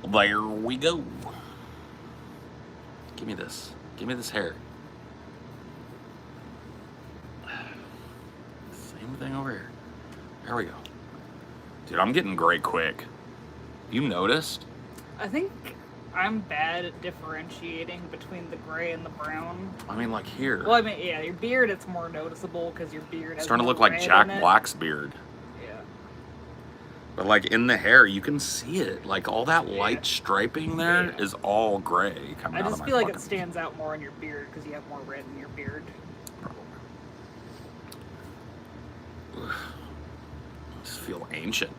There we go. Give me this. Give me this hair. Same thing over here. There we go. Dude, I'm getting gray quick. You noticed? I think I'm bad at differentiating between the gray and the brown. I mean, like here. Well, I mean, yeah, your beard, it's more noticeable because your beard has It's starting to more look like red Jack in it. Black's beard. Yeah. But like in the hair, you can see it. Like all that light striping there is all gray coming I out of just my feel like it fucking- stands out more in your beard because you have more red in your beard. I just feel ancient.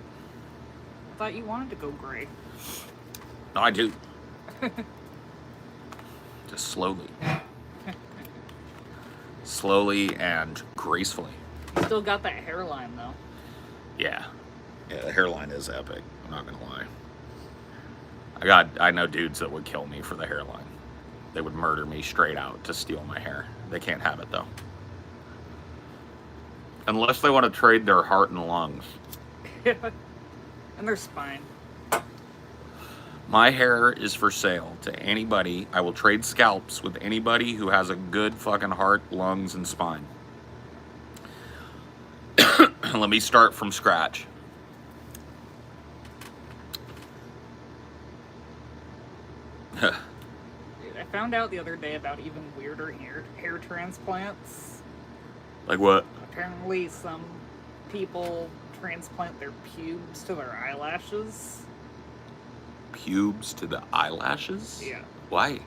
I thought you wanted to go gray. No, I do. Just slowly. Slowly and gracefully. You still got that hairline though. Yeah. Yeah, the hairline is epic. I'm not gonna lie. I know dudes that would kill me for the hairline. They would murder me straight out to steal my hair. They can't have it though. Unless they want to trade their heart and lungs. And their spine. My hair is for sale to anybody. I will trade scalps with anybody who has a good fucking heart, lungs, and spine. Let me start from scratch. Dude, I found out the other day about even weirder hair transplants. Like what? Apparently some people transplant their pubes to their eyelashes. Pubes to the eyelashes? Yeah. Why?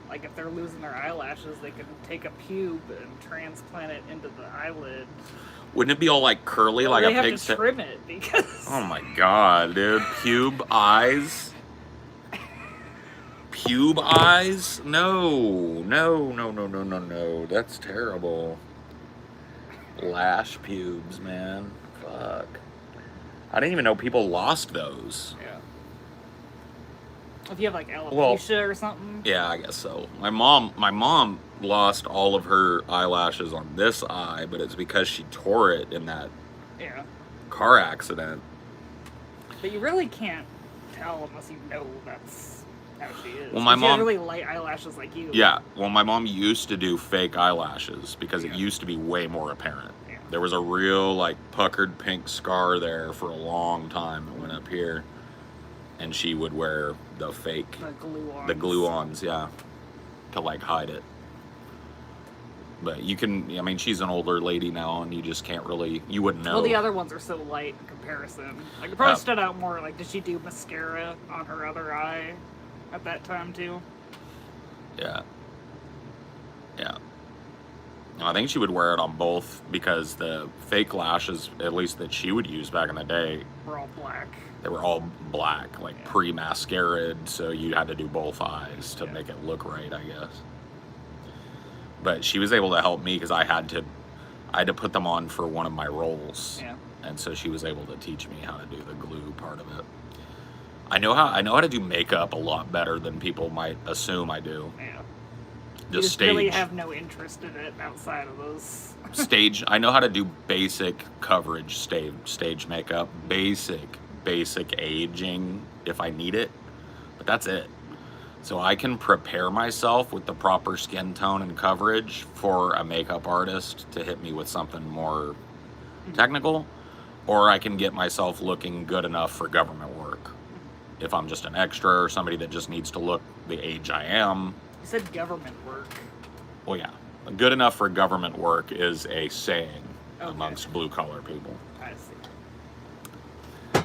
Like if they're losing their eyelashes, they can take a pube and transplant it into the eyelid. Wouldn't it be all like curly, Well, like they a have pig's to tail? trim it because Oh my god, dude. Pube eyes? Pube eyes? No. No. That's terrible. Lash pubes, man. Fuck. I didn't even know people lost those. yeah. If you have like alopecia or something. Yeah, I guess so. My mom lost all of her eyelashes on this eye, but it's because she tore it in that Yeah. car accident. But you really can't tell unless you know that's how she is. Well, my She has mom- really light eyelashes like you. Yeah, well, my mom used to do fake eyelashes because it used to be way more apparent. Yeah. There was a real, like, puckered pink scar there for a long time. It went up here. And she would wear the fake, The glue-ons, yeah, to, like, hide it. But you can, I mean, she's an older lady now, and you just can't really, you wouldn't know. Well, the other ones are so light in comparison. Like, it probably stood out more. Like, did she do mascara on her other eye at that time, too? Yeah. Yeah. No, I think she would wear it on both because the fake lashes, at least that she would use back in the day, We're all black. they were all black, like pre-mascaraed, so you had to do both eyes to make it look right, I guess. But she was able to help me because I had to put them on for one of my roles. Yeah. And so she was able to teach me how to do the glue part of it. I know how to do makeup a lot better than people might assume I do. Yeah. The You just stage. really have no interest in it outside of those. Stage. I know how to do basic coverage stage makeup, basic aging if I need it, but that's it. So I can prepare myself with the proper skin tone and coverage for a makeup artist to hit me with something more technical, or I can get myself looking good enough for government work. If I'm just an extra or somebody that just needs to look the age I am. You said government work. Well, yeah. Good enough for government work is a saying amongst blue-collar people. I see.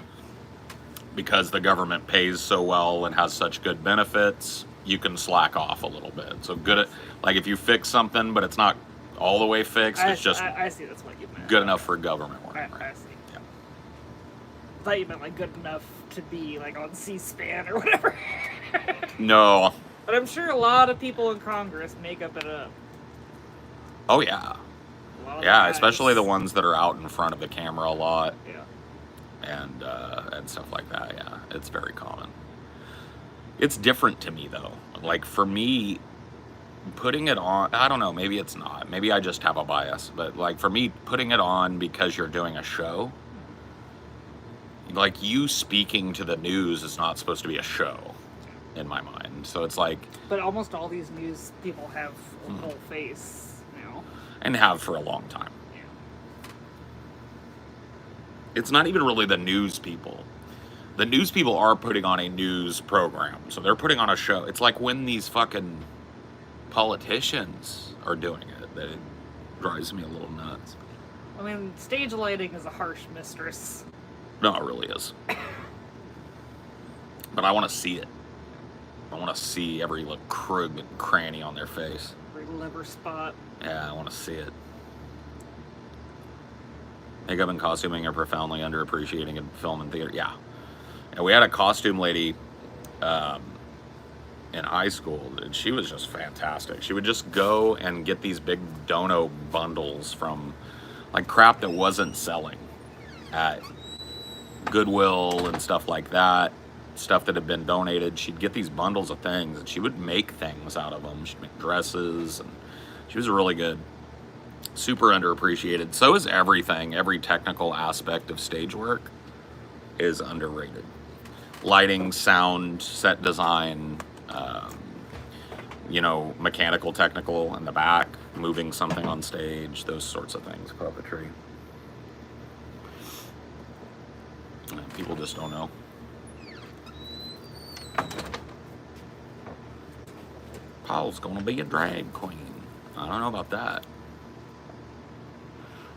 Because the government pays so well and has such good benefits, you can slack off a little bit. So good at, like if you fix something, but it's not all the way fixed, it's just I see, that's what you meant. good enough for government work. I see. Yeah. I thought you meant like good enough to be like on C-SPAN or whatever. No. But I'm sure a lot of people in Congress make up it up. Oh yeah. A lot of Yeah, guys. especially the ones that are out in front of the camera a lot. Yeah. And stuff like that. Yeah, it's very common. It's different to me though. Like for me, putting it on, I don't know, maybe it's not. Maybe I just have a bias. But like for me, putting it on because you're doing a show, like, you speaking to the news is not supposed to be a show, in my mind. So it's like... But almost all these news people have a whole face, you know? And have for a long time. Yeah. It's not even really the news people. The news people are putting on a news program. So they're putting on a show. It's like when these fucking politicians are doing it, that it drives me a little nuts. I mean, stage lighting is a harsh mistress. No, it really is. But I want to see it. I want to see every little crook and cranny on their face. Every liver spot. Yeah, I want to see it. Makeup and costuming are profoundly underappreciated in film and theater. Yeah. And we had a costume lady in high school, and she was just fantastic. She would just go and get these big dono bundles from, like, crap that wasn't selling at Goodwill and stuff like that, stuff that had been donated. She'd get these bundles of things, and she would make things out of them. She'd make dresses, and she was really good. Super underappreciated. So is everything. Every technical aspect of stage work is underrated. Lighting, sound, set design, you know, mechanical, technical in the back, moving something on stage, those sorts of things, puppetry. People just don't know. Paul's gonna be a drag queen. I don't know about that.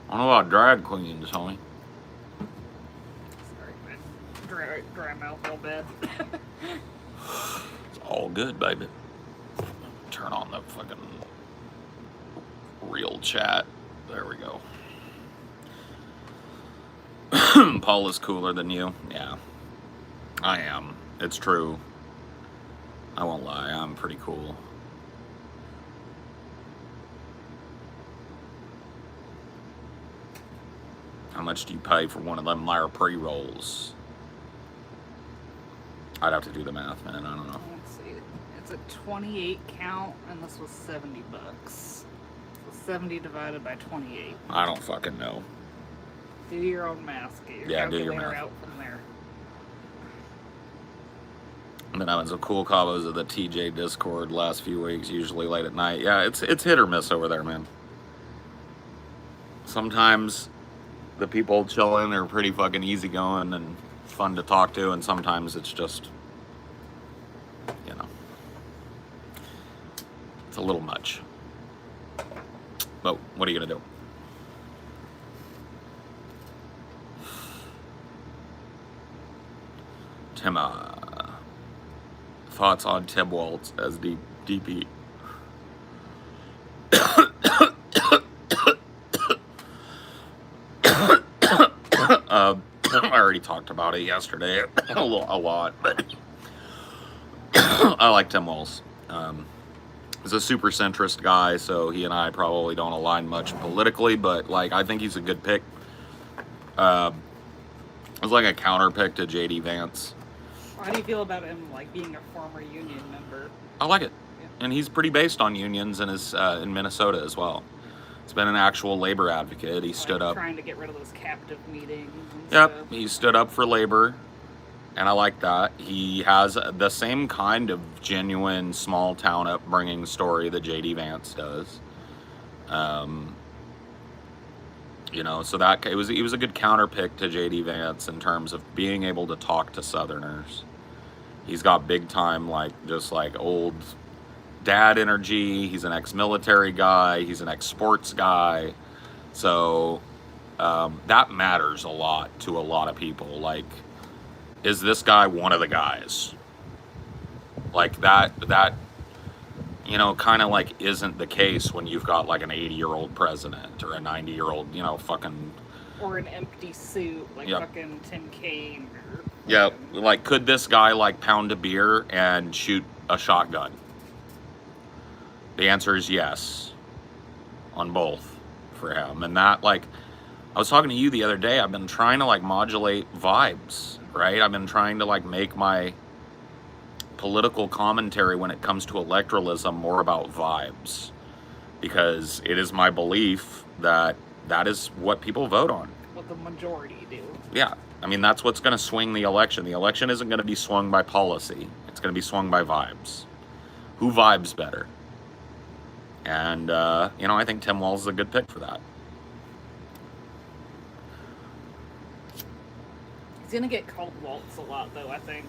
I don't know about drag queens, homie. Sorry, man. Dry mouth a little bit. It's all good, baby. Turn on the fucking real chat. There we go. Paul is cooler than you. Yeah, I am. It's true. I won't lie. I'm pretty cool. How much do you pay for one of them Meyer pre-rolls? I'd have to do the math, man. I don't know. Let's see. It's a 28 count, and this was $70. So 70 divided by 28. I don't fucking know. Do your own math. Get your Yeah, do your calculator math. out from there. I've been having some cool combos of the TJ Discord last few weeks, usually late at night. Yeah, it's hit or miss over there, man. Sometimes the people chilling are pretty fucking easygoing and fun to talk to, and sometimes it's just, you know, it's a little much. But what are you gonna do? Tim, thoughts on Tim Waltz as DP? I already talked about it yesterday a lot, but I like Tim Waltz. He's a super centrist guy, so he and I probably don't align much politically, but like I think he's a good pick. It's like a counter pick to JD Vance. How do you feel about him, like, being a former union member? I like it. Yeah. And he's pretty based on unions and is in Minnesota as well. He's been an actual labor advocate. He stood up. Trying to get rid of those captive meetings and Yep, stuff. he stood up for labor, and I like that. He has the same kind of genuine small town upbringing story that JD Vance does. You know, so that he was a good counter pick to JD Vance in terms of being able to talk to Southerners. He's got big time, like, just like old dad energy. He's an ex-military guy. He's an ex-sports guy. So that matters a lot to a lot of people. Like, is this guy one of the guys? Like that, you know, kind of like isn't the case when you've got like an 80-year-old president or a 90-year-old, you know, fucking... Or an empty suit, like fucking Tim Kaine. Or yeah, like, could this guy, like, pound a beer and shoot a shotgun? The answer is yes, on both for him. And that, like, I was talking to you the other day, I've been trying to, like, modulate vibes, right? I've been trying to, like, make my political commentary when it comes to electoralism more about vibes, because it is my belief that that is what people vote on. What the majority do. Yeah, I mean, that's what's going to swing the election. The election isn't going to be swung by policy. It's going to be swung by vibes. Who vibes better? And, you know, I think Tim Walz is a good pick for that. He's gonna get called Waltz a lot, though, I think.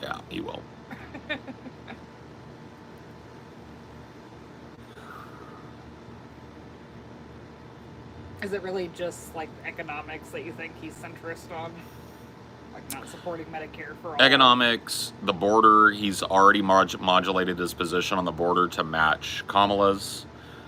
Yeah, he will. Is it really just, like, economics that you think he's centrist on? Like, not supporting Medicare for all? Economics, the border, he's already modulated his position on the border to match Kamala's.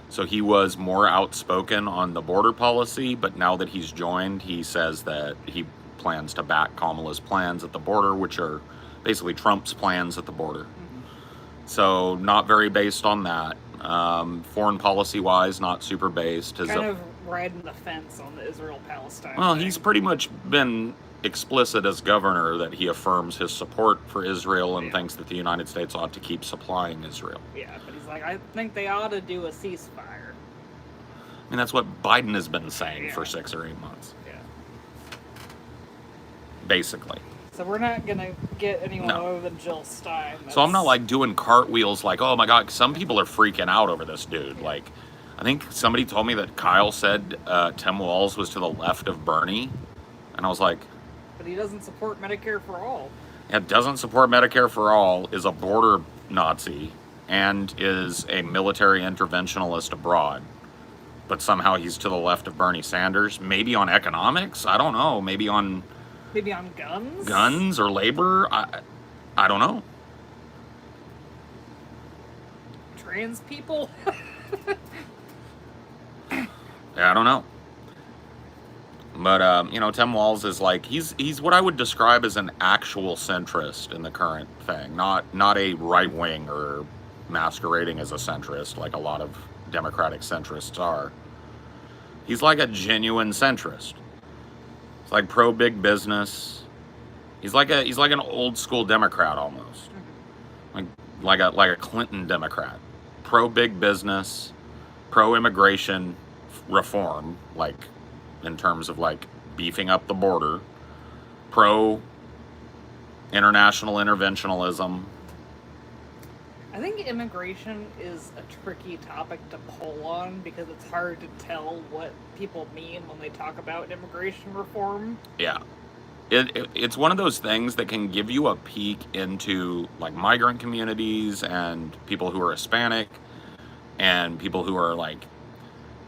So he was more outspoken on the border policy, but now that he's joined, he says that he plans to back Kamala's plans at the border, which are basically Trump's plans at the border. So not very based on that. Foreign policy-wise, not super based. Kind of riding the fence on the Israel-Palestine Well, thing. he's pretty much been explicit as governor that he affirms his support for Israel and thinks that the United States ought to keep supplying Israel. Yeah, but he's like, I think they ought to do a ceasefire. I mean, that's what Biden has been saying for 6 or 8 months. Yeah. Basically. So we're not going to get anyone No. other than Jill Stein. So I'm not like doing cartwheels like, oh my God, some people are freaking out over this dude. Yeah. Like, I think somebody told me that Kyle said Tim Walz was to the left of Bernie. And I was like, But he doesn't support Medicare for all. it doesn't support Medicare for all, is a border Nazi, and is a military interventionalist abroad. But somehow he's to the left of Bernie Sanders. Maybe on economics? I don't know. Maybe on guns or labor? I don't know. Trans people? Yeah, I don't know. But, you know, Tim Walz is like, he's what I would describe as an actual centrist in the current thing. Not a right wing or masquerading as a centrist like a lot of Democratic centrists are. He's like a genuine centrist. It's like pro big business. He's like an old school Democrat almost. Like a Clinton Democrat. Pro big business, pro immigration reform, like in terms of like beefing up the border, pro international interventionalism. I think immigration is a tricky topic to pull on because it's hard to tell what people mean when they talk about immigration reform. Yeah. It's one of those things that can give you a peek into like migrant communities and people who are Hispanic and people who are like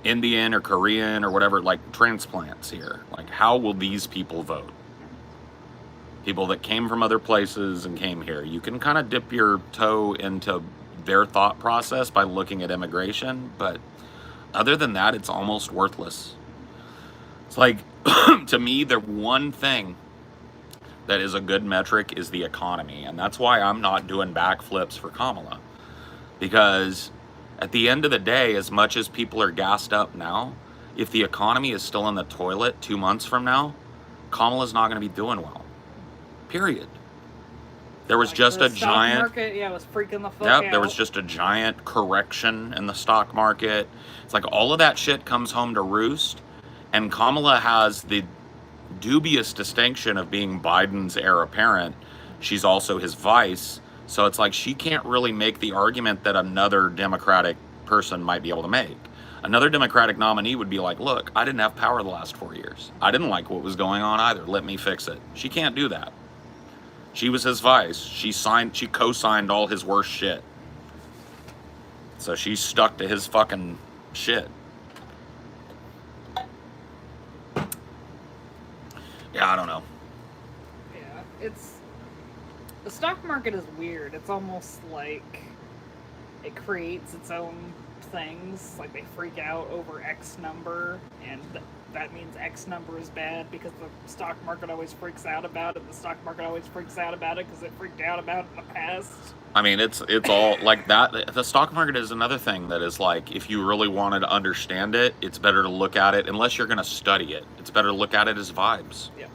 Indian or Korean or whatever, like transplants here. Like, how will these people vote? People that came from other places and came here. You can kind of dip your toe into their thought process by looking at immigration, but other than that, it's almost worthless. It's like, to me, the one thing that is a good metric is the economy, and that's why I'm not doing backflips for Kamala. Because at the end of the day, as much as people are gassed up now, if the economy is still in the toilet 2 months from now, Kamala's not going to be doing well. Period. There was Like just the a stock giant... market, yeah, was freaking the fuck out. Yep, there was just a giant correction in the stock market. It's like all of that shit comes home to roost, and Kamala has the dubious distinction of being Biden's heir apparent. She's also his vice, so it's like she can't really make the argument that another Democratic person might be able to make. Another Democratic nominee would be like, look, I didn't have power the last 4 years. I didn't like what was going on either. Let me fix it. She can't do that. She was his vice. She co-signed all his worst shit. So she's stuck to his fucking shit. Yeah, I don't know. Yeah, the stock market is weird. It's almost like it creates its own things. Like they freak out over X number, and that means X number is bad because the stock market always freaks out about it. The stock market always freaks out about it because it freaked out about it in the past. I mean, it's all like that. The stock market is another thing that is like, if you really wanted to understand it, it's better to look at it, unless you're going to study it, it's better to look at it as vibes. Yeah.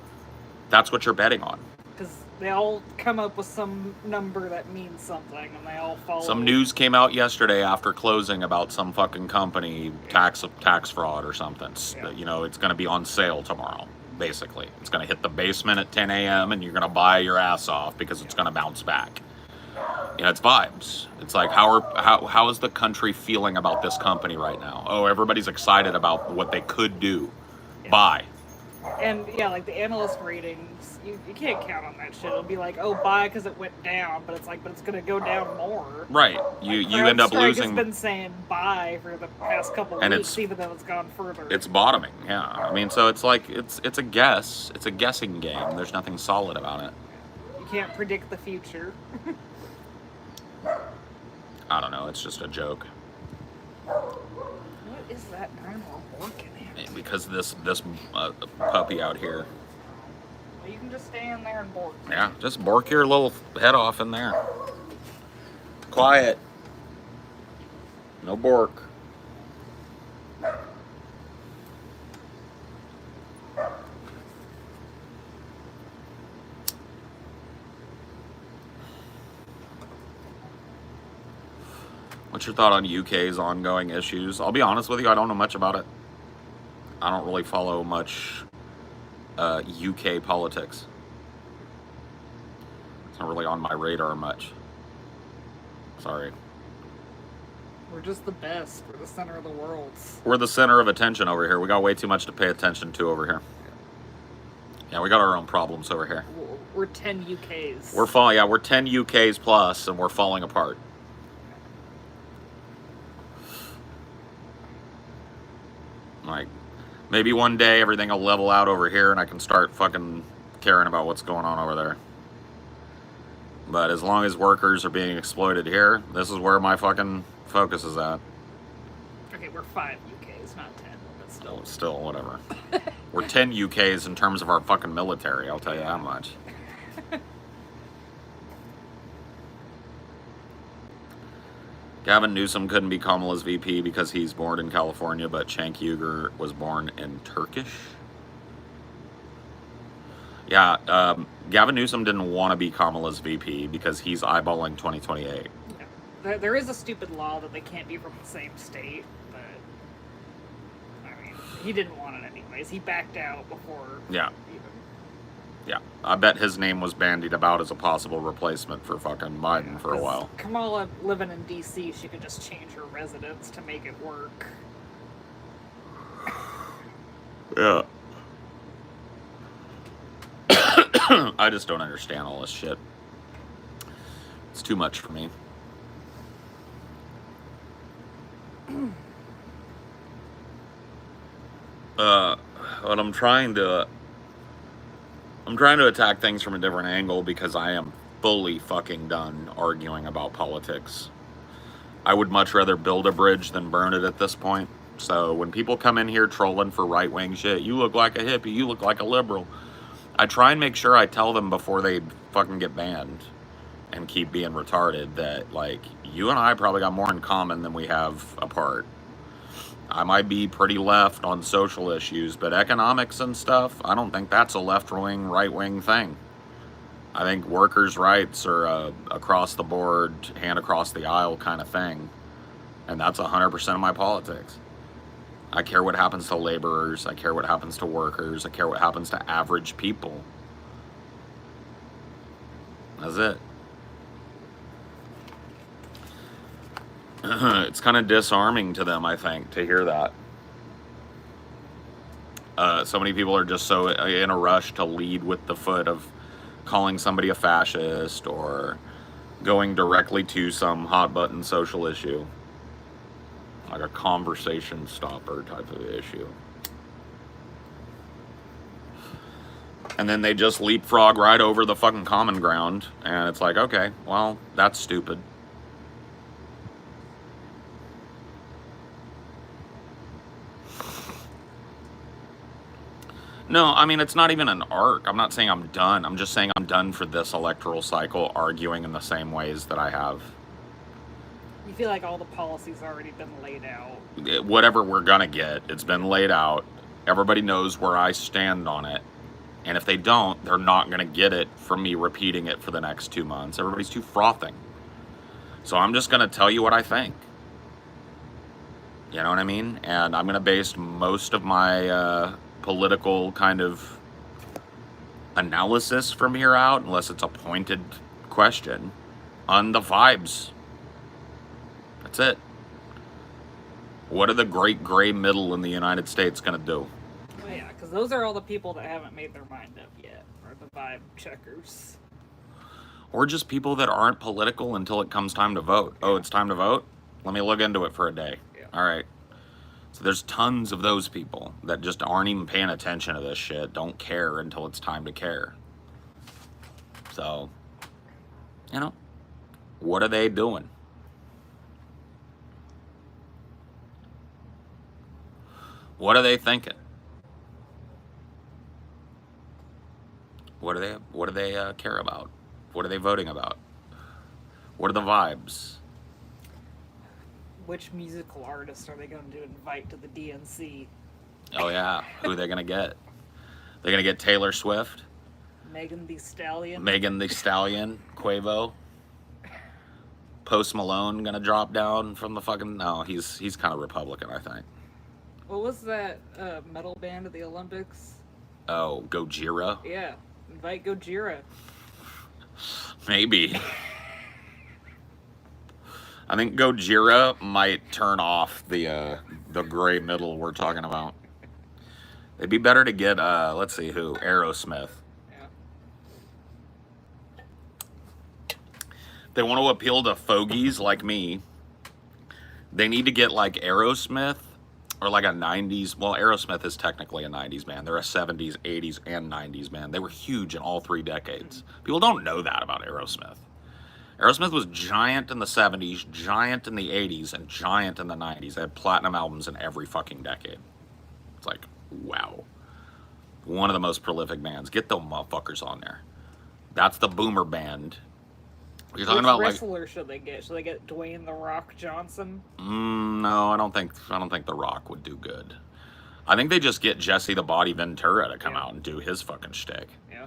That's what you're betting on. Because they all come up with some number that means something, and they all follow. Some news came out yesterday after closing about some fucking company tax fraud or something. Yeah. You know, it's going to be on sale tomorrow. basically. It's going to hit the basement at 10 a.m. and you're going to buy your ass off because it's going to bounce back. You know, it's vibes. It's like, how is the country feeling about this company right now? Oh, everybody's excited about what they could do. Yeah. Buy. And yeah, like the analyst ratings, you can't count on that shit. It'll be like, oh, buy because it went down, but it's like, but it's gonna go down more. Right. You end up losing. Has been saying buy for the past couple of weeks, even though it's gone further. It's bottoming. Yeah. I mean, so it's like it's a guess. It's a guessing game. There's nothing solid about it. You can't predict the future. I don't know. It's just a joke. What is that animal working at? Because this puppy out here. Well, you can just stay in there and bork. Yeah, just bork your little head off in there. Quiet. No bork. What's your thought on UK's ongoing issues? I'll be honest with you, I don't know much about it. I don't really follow much UK politics. It's not really on my radar much. Sorry. We're just the best. We're the center of the world. We're the center of attention over here. We got way too much to pay attention to over here. Yeah, we got our own problems over here. We're 10 UKs. We're 10 UKs plus, and we're falling apart. Like, maybe one day everything will level out over here and I can start fucking caring about what's going on over there. But as long as workers are being exploited here, this is where my fucking focus is at. Okay, we're 5 UKs, not 10, but still. Still, whatever. We're 10 UKs in terms of our fucking military, I'll tell you that much. Gavin Newsom couldn't be Kamala's VP because he's born in California, but Cenk Uygur was born in Turkish. Yeah, Gavin Newsom didn't want to be Kamala's VP because he's eyeballing 2028. Yeah. There is a stupid law that they can't be from the same state, but I mean, he didn't want it anyways. He backed out before. Yeah. Yeah, I bet his name was bandied about as a possible replacement for fucking Biden for a while. Kamala living in D.C., she could just change her residence to make it work. Yeah. I just don't understand all this shit. It's too much for me. But I'm trying to attack things from a different angle because I am fully fucking done arguing about politics. I would much rather build a bridge than burn it at this point. So when people come in here trolling for right-wing shit, you look like a hippie, you look like a liberal, I try and make sure I tell them before they fucking get banned and keep being retarded that, like, you and I probably got more in common than we have apart. I might be pretty left on social issues, but economics and stuff, I don't think that's a left-wing, right-wing thing. I think workers' rights are a across the board, hand across the aisle kind of thing. And that's 100% of my politics. I care what happens to laborers. I care what happens to workers. I care what happens to average people. That's it. It's kind of disarming to them, I think, to hear that. So many people are just so in a rush to lead with the foot of calling somebody a fascist or going directly to some hot button social issue. Like a conversation stopper type of issue. And then they just leapfrog right over the fucking common ground. And it's like, okay, well, that's stupid. No, I mean, it's not even an arc. I'm not saying I'm done. I'm just saying I'm done for this electoral cycle arguing in the same ways that I have. You feel like all the policies already been laid out. Whatever we're gonna get, it's been laid out. Everybody knows where I stand on it. And if they don't, they're not gonna get it from me repeating it for the next 2 months. Everybody's too frothing. So I'm just gonna tell you what I think. You know what I mean? And I'm gonna base most of my political kind of analysis from here out, unless it's a pointed question, on the vibes. That's it. What are the great gray middle in the United States going to do? Well, yeah, because those are all the people that haven't made their mind up yet, or the vibe checkers. Or just people that aren't political until it comes time to vote. Oh, it's time to vote? Let me look into it for a day. Yeah. All right. So there's tons of those people that just aren't even paying attention to this shit, don't care until it's time to care. So, you know, what are they doing? What are they thinking? What do they care about? What are they voting about? What are the vibes? Which musical artist are they going to invite to the DNC? Oh yeah, who are they gonna get? They're gonna get Taylor Swift, Megan Thee Stallion. Megan Thee Stallion, Quavo, Post Malone gonna drop down from the fucking. No, he's kind of Republican, I think. What was that metal band at the Olympics? Oh, Gojira? Yeah, invite Gojira. Maybe. I think Gojira might turn off the gray middle we're talking about. It'd be better to get let's see who, Aerosmith. Yeah. They want to appeal to fogies like me. They need to get like Aerosmith or like a 90s. Well, Aerosmith is technically a 90s band. They're a 70s, 80s, and 90s band. They were huge in all three decades. People don't know that about Aerosmith. Aerosmith was giant in the 70s, giant in the 80s, and giant in the 90s. They had platinum albums in every fucking decade. It's like, wow. One of the most prolific bands. Get those motherfuckers on there. That's the boomer band. You're talking about wrestler should they get? Should they get Dwayne "The Rock" Johnson? No, I don't think The Rock would do good. I think they just get Jesse the Body Ventura to come out and do his fucking shtick. Yeah.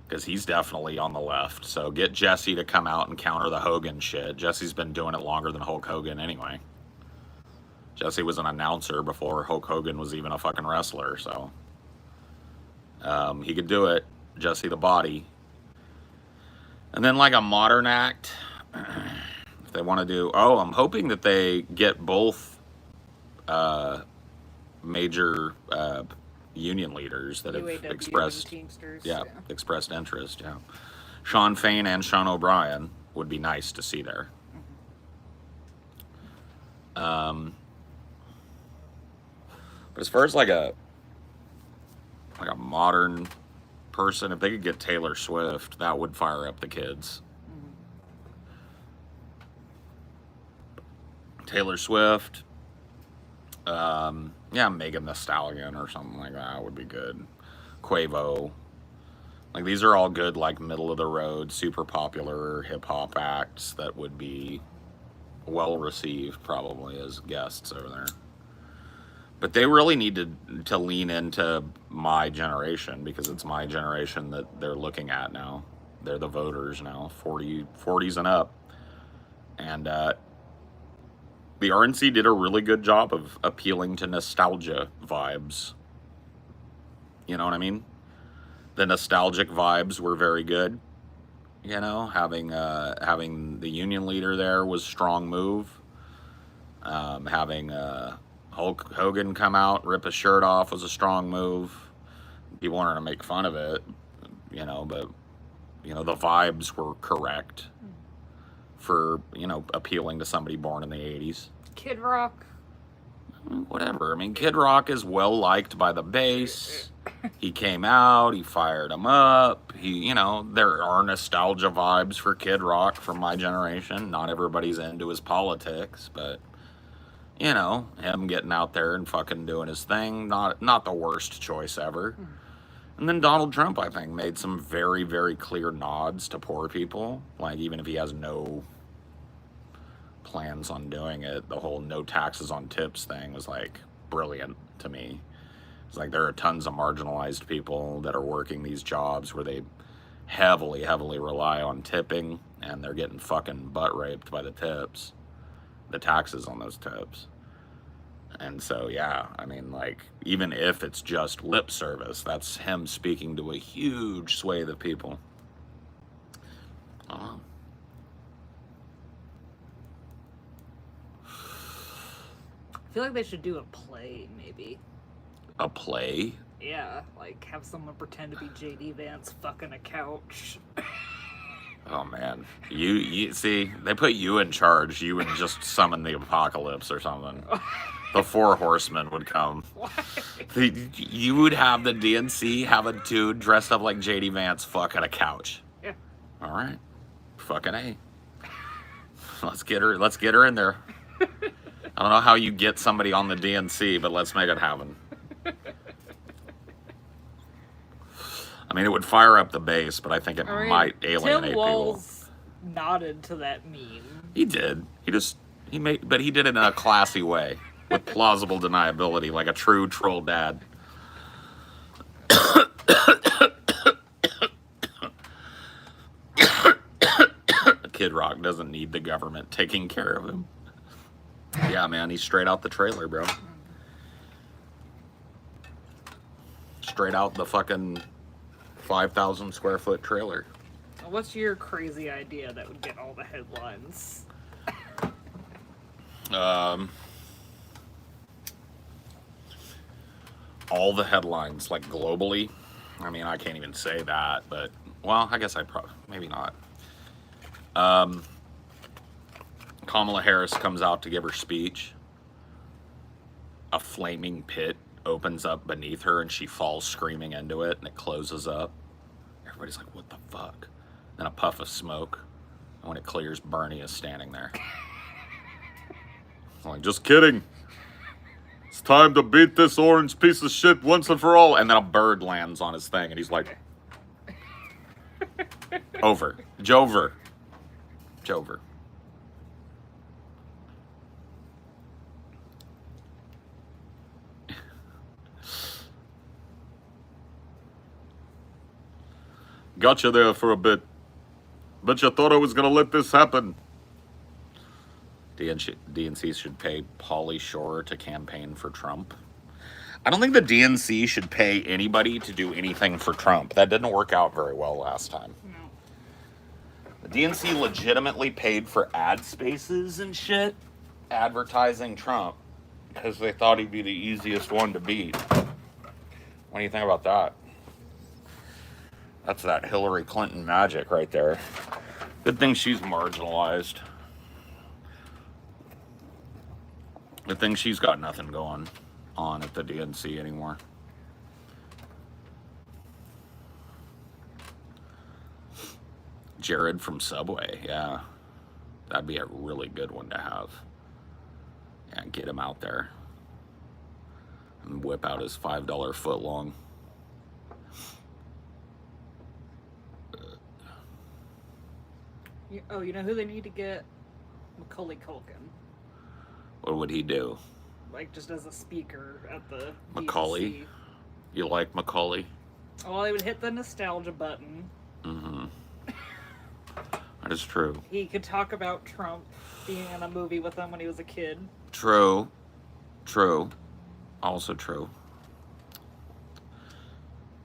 Because he's definitely on the left. So get Jesse to come out and counter the Hogan shit. Jesse's been doing it longer than Hulk Hogan anyway. Jesse was an announcer before Hulk Hogan was even a fucking wrestler, so he could do it. Jesse the Body. And then like a modern act, if they want to do. Oh, I'm hoping that they get both major union leaders that have UAW expressed Teamsters, expressed interest. Yeah, Sean Fain and Sean O'Brien would be nice to see there. But as far as like a modern person, if they could get Taylor Swift, that would fire up the kids. Taylor Swift, Megan Thee Stallion or something like that would be good. Quavo, like these are all good, like middle of the road, super popular hip hop acts that would be well received probably as guests over there. But they really need to lean into my generation, because it's my generation that they're looking at now. They're the voters now, 40s and up. And the RNC did a really good job of appealing to nostalgia vibes. You know what I mean? The nostalgic vibes were very good. You know, having the union leader there was a strong move. Having Hulk Hogan come out, rip his shirt off was a strong move. People wanted to make fun of it, you know, but, you know, the vibes were correct for, you know, appealing to somebody born in the 80s. Kid Rock. Whatever. I mean, Kid Rock is well liked by the base. He came out, he fired him up. You know, there are nostalgia vibes for Kid Rock from my generation. Not everybody's into his politics, but, you know, him getting out there and fucking doing his thing, not the worst choice ever. And then Donald Trump, I think, made some very, very clear nods to poor people. Like, even if he has no plans on doing it, the whole no taxes on tips thing was, like, brilliant to me. It's like there are tons of marginalized people that are working these jobs where they heavily, heavily rely on tipping, and they're getting fucking butt raped by the tips. The taxes on those tips. And so, yeah, I mean, like, even if it's just lip service, that's him speaking to a huge swathe of people. I don't know. I feel like they should do a play, maybe. A play? Yeah, like have someone pretend to be JD Vance fucking a couch. Oh man, you see, they put you in charge. You would just summon the apocalypse or something. The 4 horsemen would come. Why? You would have the DNC have a dude dressed up like JD Vance fucking a couch. Yeah. All right, fucking A. Let's get her in there. I don't know how you get somebody on the DNC, but let's make it happen. I mean, it would fire up the base, but I think it might alienate Tim people. Walz nodded to that meme. He did. But he did it in a classy way, with plausible deniability, like a true troll dad. Kid Rock doesn't need the government taking care of him. Yeah, man, he's straight out the trailer, bro. Straight out the fucking 5,000 square foot trailer. What's your crazy idea that would get all the headlines? All the headlines, like globally. I mean, I can't even say that, but, well, I guess maybe not. Kamala Harris comes out to give her speech. A flaming pit opens up beneath her and she falls screaming into it and it closes up. Everybody's like, what the fuck? Then a puff of smoke. And when it clears, Bernie is standing there. I'm like, just kidding. It's time to beat this orange piece of shit once and for all. And then a bird lands on his thing and he's like, over. Jover. Got you there for a bit. But you thought I was going to let this happen. DNC should pay Pauly Shore to campaign for Trump. I don't think the DNC should pay anybody to do anything for Trump. That didn't work out very well last time. No. The DNC legitimately paid for ad spaces and shit, advertising Trump, because they thought he'd be the easiest one to beat. What do you think about that? That's that Hillary Clinton magic right there. Good thing she's marginalized. Good thing she's got nothing going on at the DNC anymore. Jared from Subway, yeah. That'd be a really good one to have. Yeah, get him out there. And whip out his $5 footlong. You know who they need to get? Macaulay Culkin. What would he do? Like, just as a speaker at the Macaulay? DNC. You like Macaulay? Well, they would hit the nostalgia button. Mm-hmm. That is true. He could talk about Trump being in a movie with him when he was a kid. True. Also true.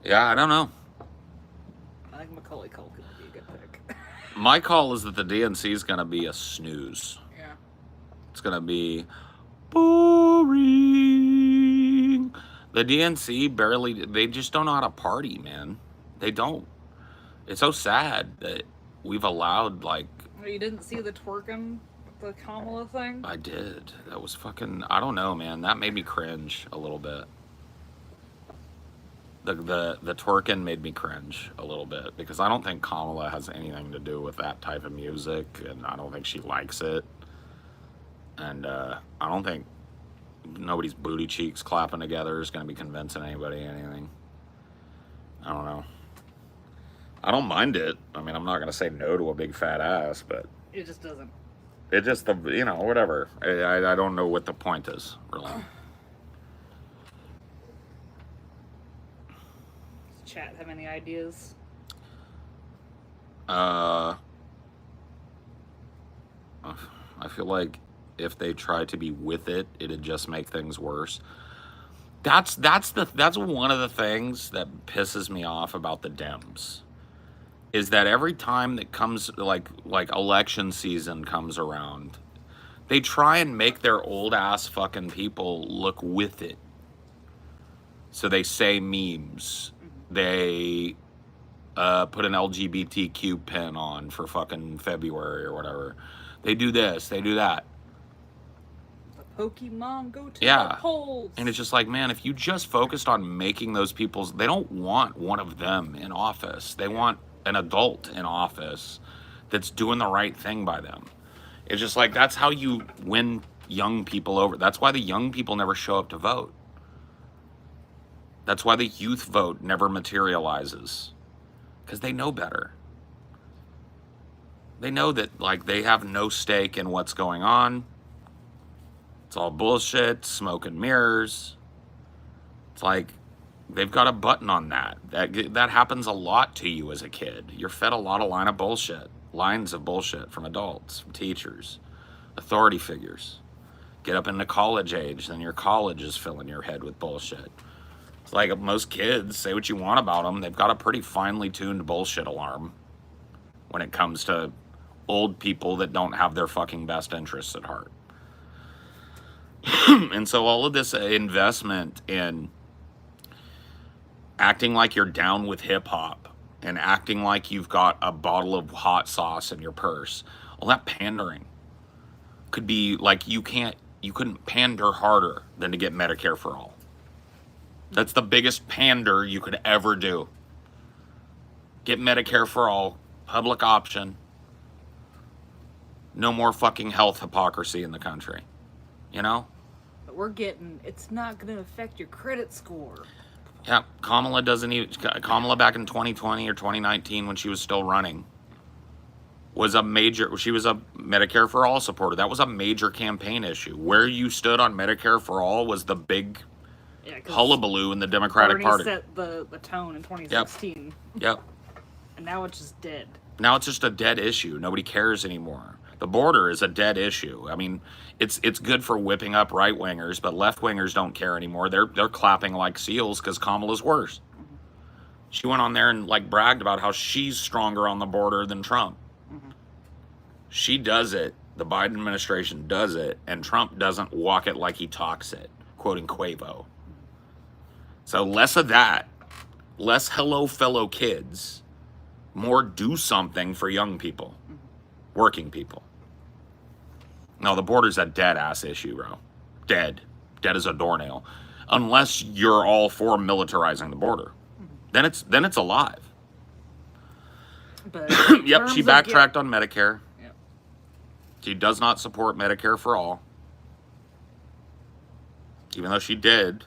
Yeah, I don't know. I think Macaulay Culkin would be a good pick. My call is that the DNC is going to be a snooze. Yeah. It's going to be boring. The DNC they just don't know how to party, man. They don't. It's so sad that we've allowed, like... You didn't see the twerking with the Kamala thing? I did. That was fucking... I don't know, man. That made me cringe a little bit. The twerking made me cringe a little bit because I don't think Kamala has anything to do with that type of music, and I don't think she likes it. And I don't think nobody's booty cheeks clapping together is going to be convincing anybody anything. I don't know. I don't mind it. I mean, I'm not going to say no to a big fat ass, but... It just doesn't. It just, whatever. I don't know what the point is, really. Chat have any ideas? I feel like if they try to be with it, it'd just make things worse. That's one of the things that pisses me off about the Dems, is that every time that comes like election season comes around, they try and make their old ass fucking people look with it. So they say memes. They put an LGBTQ pin on for fucking February or whatever. They do this, they do that. Pokemon go to Yeah. the polls. And it's just like, man, if you just focused on making those people's, they don't want one of them in office. They want an adult in office that's doing the right thing by them. It's just like, that's how you win young people over. That's why the young people never show up to vote. That's why the youth vote never materializes. Because they know better. They know that, like, they have no stake in what's going on. It's all bullshit, smoke and mirrors. It's like, they've got a button on that. That happens a lot to you as a kid. You're fed a lot of lines of bullshit from adults, from teachers, authority figures. Get up into college age, then your college is filling your head with bullshit. It's like most kids, say what you want about them, they've got a pretty finely tuned bullshit alarm when it comes to old people that don't have their fucking best interests at heart. And so all of this investment in acting like you're down with hip hop and acting like you've got a bottle of hot sauce in your purse, all that pandering could be like, you couldn't pander harder than to get Medicare for all. That's the biggest pander you could ever do. Get Medicare for all, public option. No more fucking health hypocrisy in the country. You know? But we're getting, it's not going to affect your credit score. Yeah, Kamala back in 2020 or 2019 when she was still running she was a Medicare for all supporter. That was a major campaign issue. Where you stood on Medicare for all was the big hullabaloo in the Democratic Party. Set the tone in 2016. Yep. And now it's just dead. Now it's just a dead issue. Nobody cares anymore. The border is a dead issue. I mean, it's good for whipping up right-wingers, but left-wingers don't care anymore. They're clapping like seals because Kamala's worse. Mm-hmm. She went on there and like bragged about how she's stronger on the border than Trump. Mm-hmm. She does it. The Biden administration does it, and Trump doesn't walk it like he talks it, quoting Quavo. So less of that, less hello fellow kids, more do something for young people, working people. No, the border's a dead ass issue, bro. Dead as a doornail. Unless you're all for militarizing the border, then it's alive. But yep, she backtracked on Medicare. Yep. She does not support Medicare for all, even though she did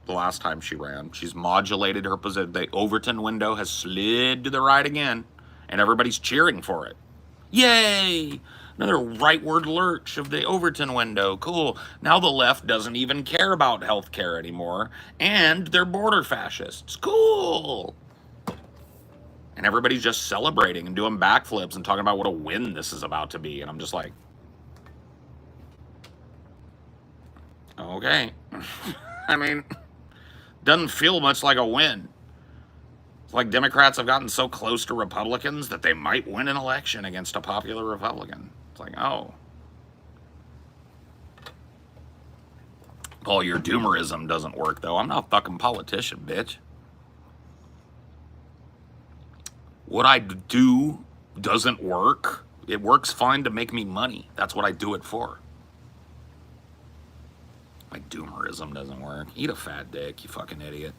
the last time she ran. She's modulated her position. The Overton window has slid to the right again, and everybody's cheering for it. Yay! Another rightward lurch of the Overton window. Cool. Now the left doesn't even care about health care anymore, and they're border fascists. Cool! And everybody's just celebrating and doing backflips and talking about what a win this is about to be. And I'm just like, okay. I mean, doesn't feel much like a win. It's like Democrats have gotten so close to Republicans that they might win an election against a popular Republican. It's like, oh. All your doomerism doesn't work, though. I'm not a fucking politician, bitch. What I do doesn't work. It works fine to make me money. That's what I do it for. My doomerism doesn't work. Eat a fat dick, you fucking idiot.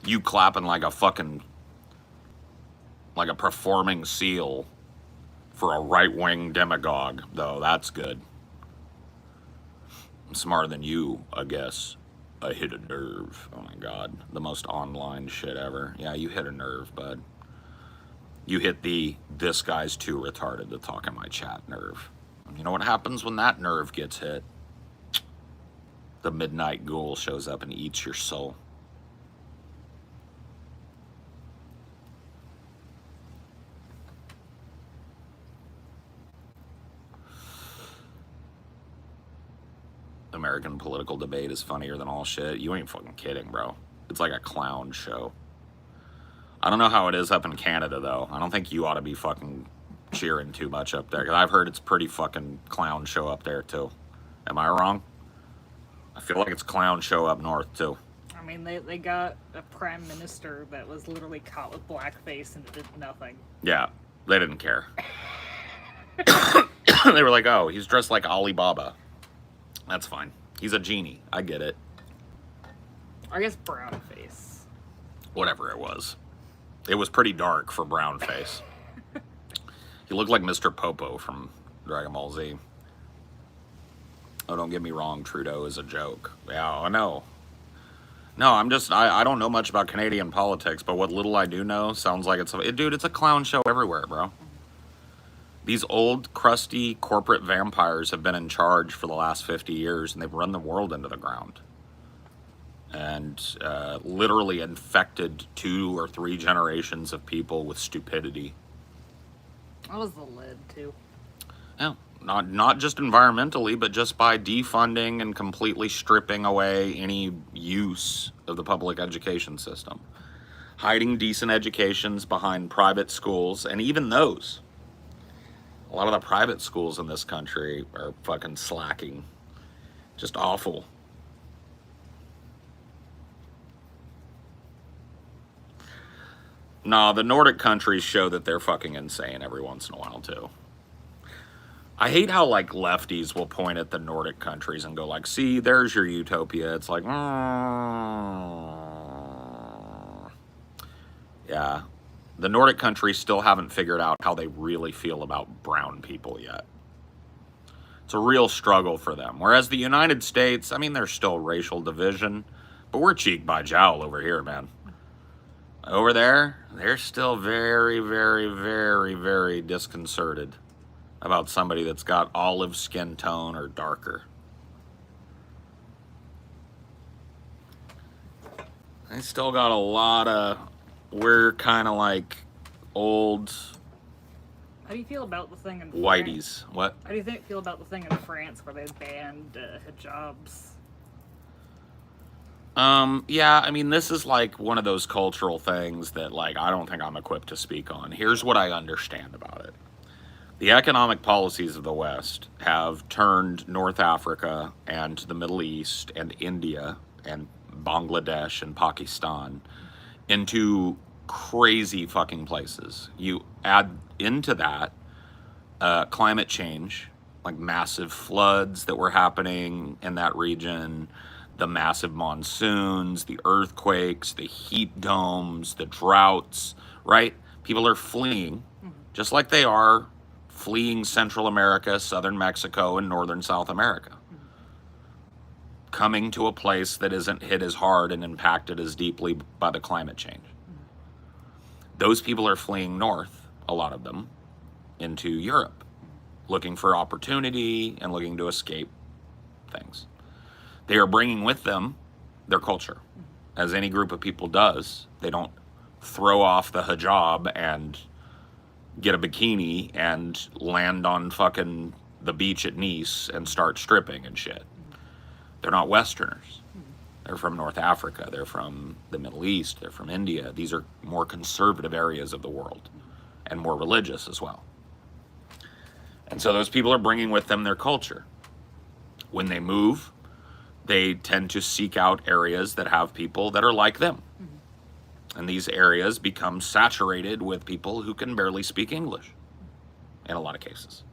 You clapping like a fucking, like a performing seal for a right-wing demagogue, though. That's good. I'm smarter than you, I guess. I hit a nerve. Oh my God. The most online shit ever. Yeah, you hit a nerve, bud. You hit the, this guy's too retarded to talk in my chat nerve. You know what happens when that nerve gets hit? The midnight ghoul shows up and eats your soul. American political debate is funnier than all shit. You ain't fucking kidding, bro. It's like a clown show. I don't know how it is up in Canada, though. I don't think you ought to be fucking cheering too much up there, because I've heard it's pretty fucking clown show up there, too. Am I wrong? I feel like it's clown show up north, too. I mean, they got a prime minister that was literally caught with blackface and did nothing. Yeah, they didn't care. They were like, oh, he's dressed like Alibaba. That's fine. He's a genie. I get it. I guess brown face. Whatever it was. It was pretty dark for brown face. He looked like Mr. Popo from Dragon Ball Z. Oh, don't get me wrong. Trudeau is a joke. Yeah, I know. No, I don't know much about Canadian politics, but what little I do know sounds like dude, it's a clown show everywhere, bro. These old, crusty corporate vampires have been in charge for the last 50 years, and they've run the world into the ground. And literally infected 2 or 3 generations of people with stupidity. That was the lid, too. Yeah, not just environmentally, but just by defunding and completely stripping away any use of the public education system. Hiding decent educations behind private schools, and even those. A lot of the private schools in this country are fucking slacking. Just awful. No, the Nordic countries show that they're fucking insane every once in a while, too. I hate how, like, lefties will point at the Nordic countries and go, like, see, there's your utopia. It's like, yeah. The Nordic countries still haven't figured out how they really feel about brown people yet. It's a real struggle for them. Whereas the United States, I mean, there's still racial division, but we're cheek by jowl over here, man. Over there, they're still very, very, very, very disconcerted about somebody that's got olive skin tone or darker. They still got a lot of, we're kind of like old How do you feel about the thing in whiteys. France? What? How do you feel about the thing in France where they banned hijabs? Yeah, I mean, this is like one of those cultural things that, like, I don't think I'm equipped to speak on. Here's what I understand about it. The economic policies of the West have turned North Africa and the Middle East and India and Bangladesh and Pakistan into crazy fucking places. You add into that climate change, like massive floods that were happening in that region, the massive monsoons, the earthquakes, the heat domes, the droughts, right? People are fleeing, just like they are fleeing Central America, Southern Mexico, and Northern South America. Coming to a place that isn't hit as hard and impacted as deeply by the climate change. Those people are fleeing north, a lot of them, into Europe, looking for opportunity and looking to escape things. They are bringing with them their culture, as any group of people does. They don't throw off the hijab and get a bikini and land on fucking the beach at Nice and start stripping and shit. They're not Westerners. They're from North Africa. They're from the Middle East. They're from India. These are more conservative areas of the world and more religious as well. And so those people are bringing with them their culture. When they move, they tend to seek out areas that have people that are like them. And these areas become saturated with people who can barely speak English in a lot of cases.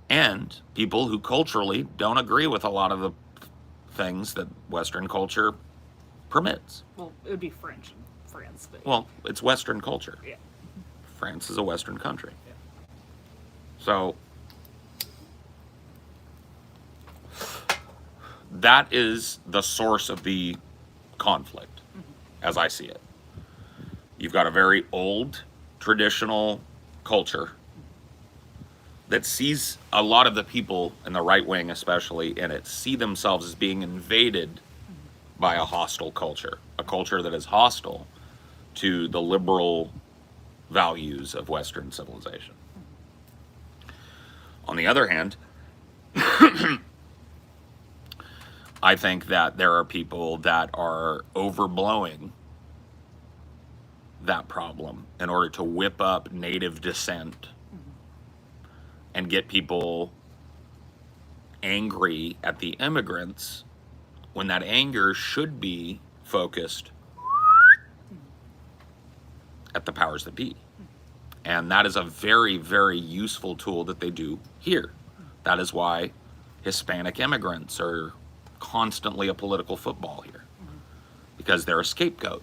And people who culturally don't agree with a lot of the things that Western culture permits. Well, it would be French in France. But Well, it's Western culture. yeah. France is a Western country. Yeah. So that is the source of the conflict, as I see it. You've got a very old, traditional culture that sees a lot of the people in the right wing, especially in it, see themselves as being invaded by a hostile culture, a culture that is hostile to the liberal values of Western civilization. On the other hand, I think that there are people that are overblowing that problem in order to whip up native dissent and get people angry at the immigrants when that anger should be focused at the powers that be. And that is a very, very useful tool that they do here. That is why Hispanic immigrants are constantly a political football here, because they're a scapegoat.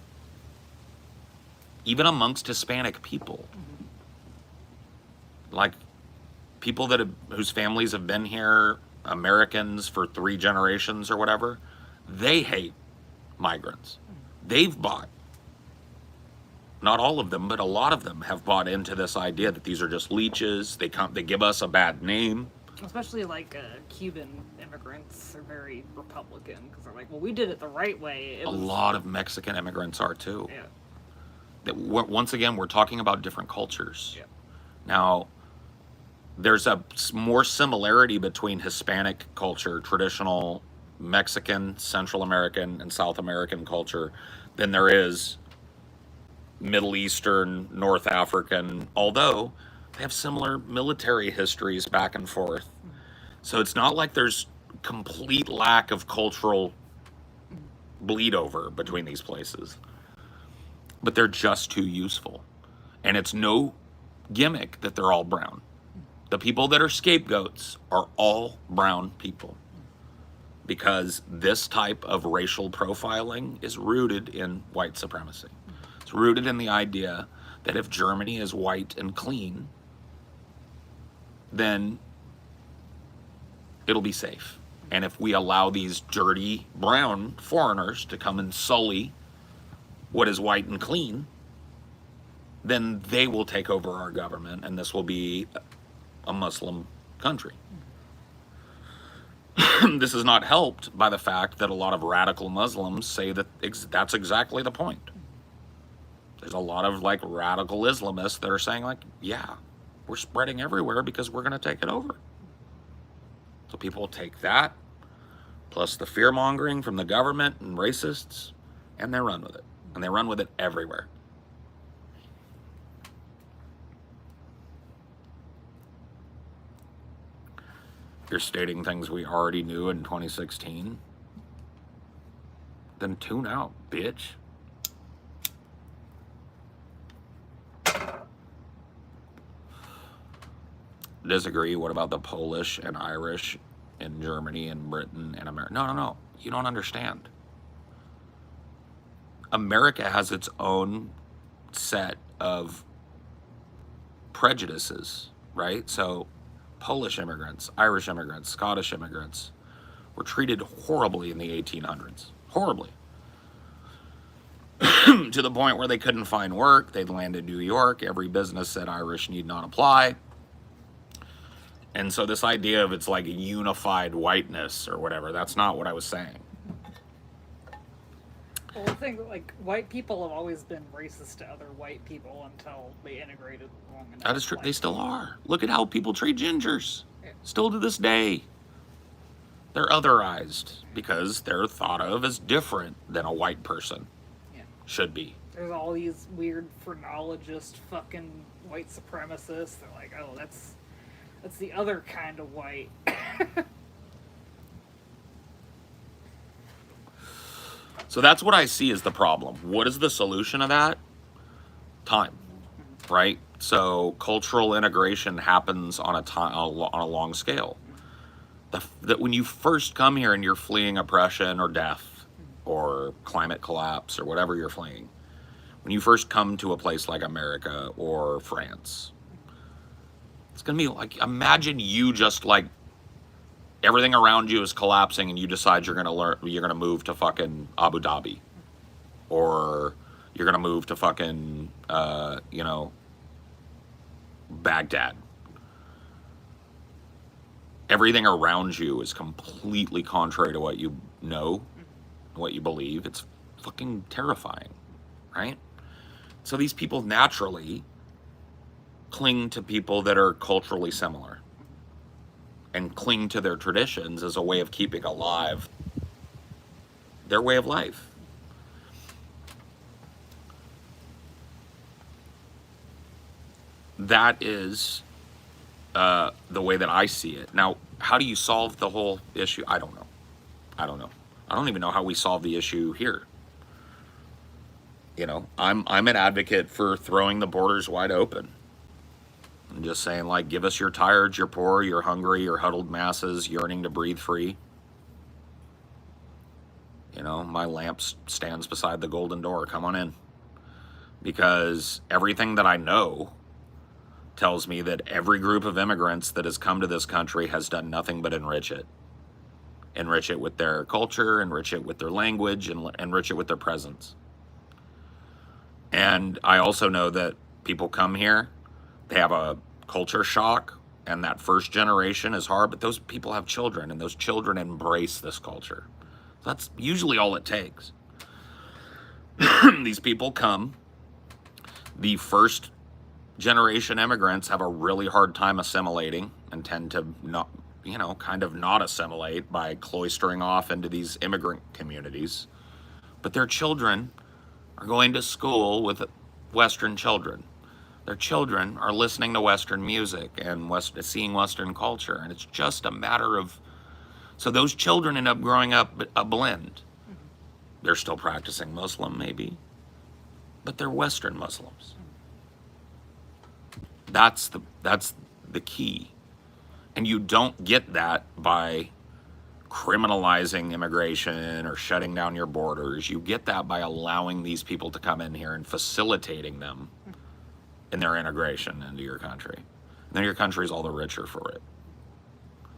Even amongst Hispanic people, like people that whose families have been here, Americans for 3 generations or whatever, they hate migrants. They've bought, not all of them, but a lot of them have bought into this idea that these are just leeches. They give us a bad name. Especially like Cuban immigrants are very Republican because they're like, well, we did it the right way. A lot of Mexican immigrants are too. Yeah. Once again, we're talking about different cultures. Yeah. Now, there's a more similarity between Hispanic culture, traditional Mexican, Central American, and South American culture than there is Middle Eastern, North African, although they have similar military histories back and forth. So it's not like there's complete lack of cultural bleed over between these places. But they're just too useful. And it's no gimmick that they're all brown. The people that are scapegoats are all brown people. Because this type of racial profiling is rooted in white supremacy. It's rooted in the idea that if Germany is white and clean, then it'll be safe. And if we allow these dirty brown foreigners to come and sully what is white and clean, then they will take over our government, and this will be a Muslim country. This is not helped by the fact that a lot of radical Muslims say that that's exactly the point. There's a lot of like radical Islamists that are saying like, yeah, we're spreading everywhere because we're going to take it over. So people take that, plus the fear mongering from the government and racists, and they run with it. And they run with it everywhere. You're stating things we already knew in 2016. Then tune out, bitch. Disagree. What about the Polish and Irish in Germany and Britain and America? No. You don't understand. America has its own set of prejudices, right? So Polish immigrants, Irish immigrants, Scottish immigrants were treated horribly in the 1800s. Horribly. To the point where they couldn't find work. They'd land in New York. Every business said Irish need not apply. And so this idea of it's like a unified whiteness or whatever, that's not what I was saying. Well, I think like white people have always been racist to other white people until they integrated long enough. That is true. They still are. Look at how people treat gingers. Yeah. Still to this day. They're otherized because they're thought of as different than a white person. Yeah. Should be. There's all these weird phrenologist fucking white supremacists. They're like, oh, that's the other kind of white. So that's what I see as the problem. What is the solution to that? Time, right? So cultural integration happens on a long scale. That when you first come here and you're fleeing oppression or death or climate collapse or whatever you're fleeing, when you first come to a place like America or France, it's gonna be like, imagine you just like everything around you is collapsing and you decide you're gonna move to fucking Abu Dhabi, or you're gonna move to fucking Baghdad. everything around you is completely contrary to what you know, what you believe. It's fucking terrifying, right? So these people naturally cling to people that are culturally similar and cling to their traditions as a way of keeping alive their way of life. That is the way that I see it. Now, how do you solve the whole issue? I don't know. I don't even know how we solve the issue here. You know, I'm an advocate for throwing the borders wide open. I'm just saying, like, give us your tired, your poor, your hungry, your huddled masses yearning to breathe free. You know, my lamp stands beside the golden door. Come on in. Because everything that I know tells me that every group of immigrants that has come to this country has done nothing but enrich it. Enrich it with their culture, enrich it with their language, and enrich it with their presence. And I also know that people come here, they have a culture shock, and that first generation is hard, but those people have children, and those children embrace this culture. That's usually all it takes. These people come, the first generation immigrants have a really hard time assimilating and tend to not, you know, kind of not assimilate by cloistering off into these immigrant communities. But their children are going to school with Western children. Their children are listening to Western music and seeing Western culture. And it's just a matter of, so those children end up growing up a blend. They're still practicing Muslim maybe, but they're Western Muslims. That's the key. And you don't get that by criminalizing immigration or shutting down your borders. You get that by allowing these people to come in here and facilitating them in their integration into your country. And then your country is all the richer for it.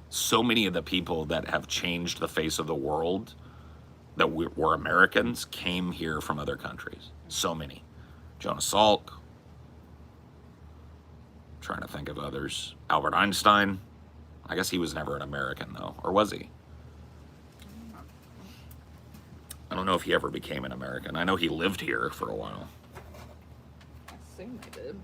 So many of the people that have changed the face of the world that were Americans came here from other countries. So many. Jonas Salk. Trying to think of others. Albert Einstein. I guess he was never an American though, or was he? I don't know if he ever became an American. I know he lived here for a while. I assume they did.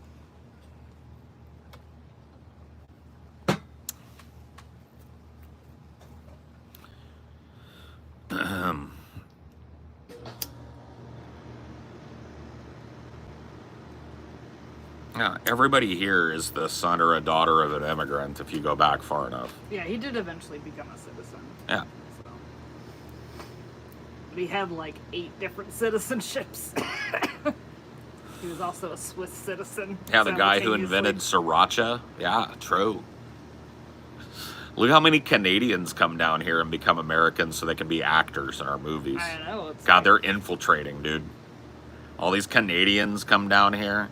Yeah, everybody here is the son or a daughter of an immigrant if you go back far enough. Yeah, he did eventually become a citizen. Yeah. So. But he had like 8 different citizenships. He was also a Swiss citizen. Yeah, the guy who invented sriracha. Yeah, true. Look how many Canadians come down here and become Americans so they can be actors in our movies. I know. God, they're infiltrating, dude. All these Canadians come down here.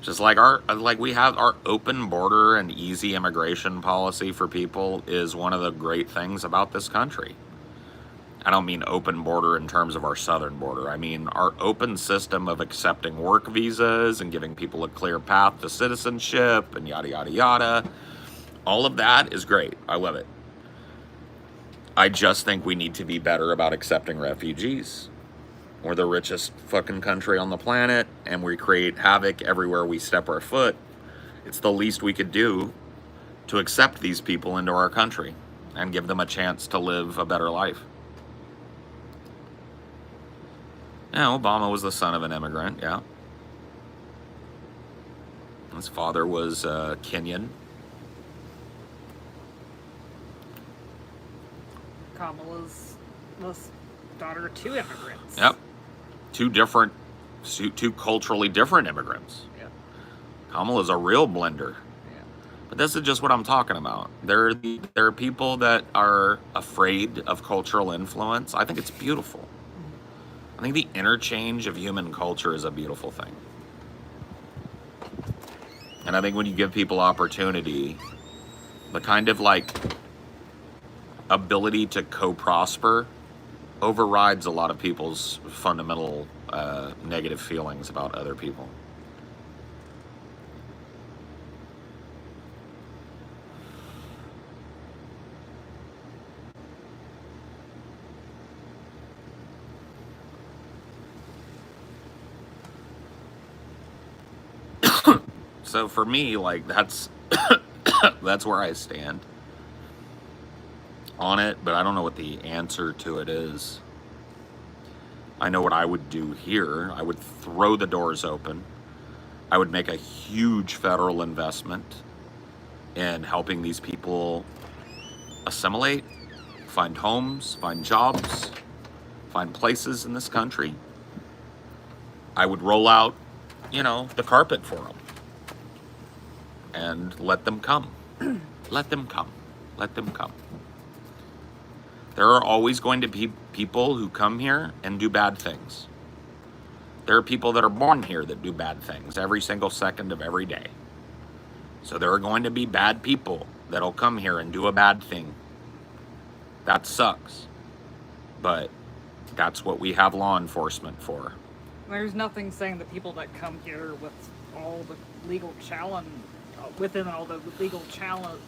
Just like we have our open border and easy immigration policy for people is one of the great things about this country. I don't mean open border in terms of our southern border. I mean our open system of accepting work visas and giving people a clear path to citizenship and yada, yada, yada. All of that is great. I love it. I just think we need to be better about accepting refugees. We're the richest fucking country on the planet, and we create havoc everywhere we step our foot. It's the least we could do to accept these people into our country and give them a chance to live a better life. Yeah, Obama was the son of an immigrant, yeah. His father was Kenyan. Kamala's daughter of 2 immigrants. Yep. Two culturally different immigrants. Yeah. Kamala's a real blender. Yeah. But this is just what I'm talking about. There are people that are afraid of cultural influence. I think it's beautiful. I think the interchange of human culture is a beautiful thing. And I think when you give people opportunity, the kind of like ability to co-prosper overrides a lot of people's fundamental negative feelings about other people. So for me, like, that's that's where I stand on it, but I don't know what the answer to it is. I know what I would do here. I would throw the doors open. I would make a huge federal investment in helping these people assimilate, find homes, find jobs, find places in this country. I would roll out, the carpet for them and let them come. Let them come. Let them come. There are always going to be people who come here and do bad things. There are people that are born here that do bad things every single second of every day. So there are going to be bad people that'll come here and do a bad thing. That sucks. But that's what we have law enforcement for. There's nothing saying that people that come here with all the legal challenge, within all the legal channels,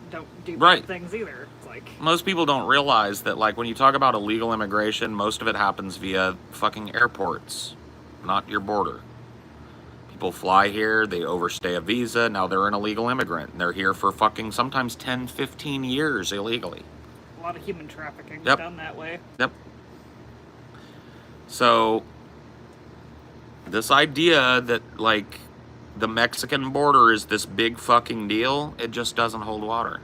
don't do bad things either. It's like, most people don't realize that, like, when you talk about illegal immigration, most of it happens via fucking airports, not your border. People fly here, they overstay a visa, now they're an illegal immigrant, and they're here for fucking sometimes 10, 15 years illegally. A lot of human trafficking Yep. done that way. Yep. So, this idea that, like, the Mexican border is this big fucking deal, it just doesn't hold water.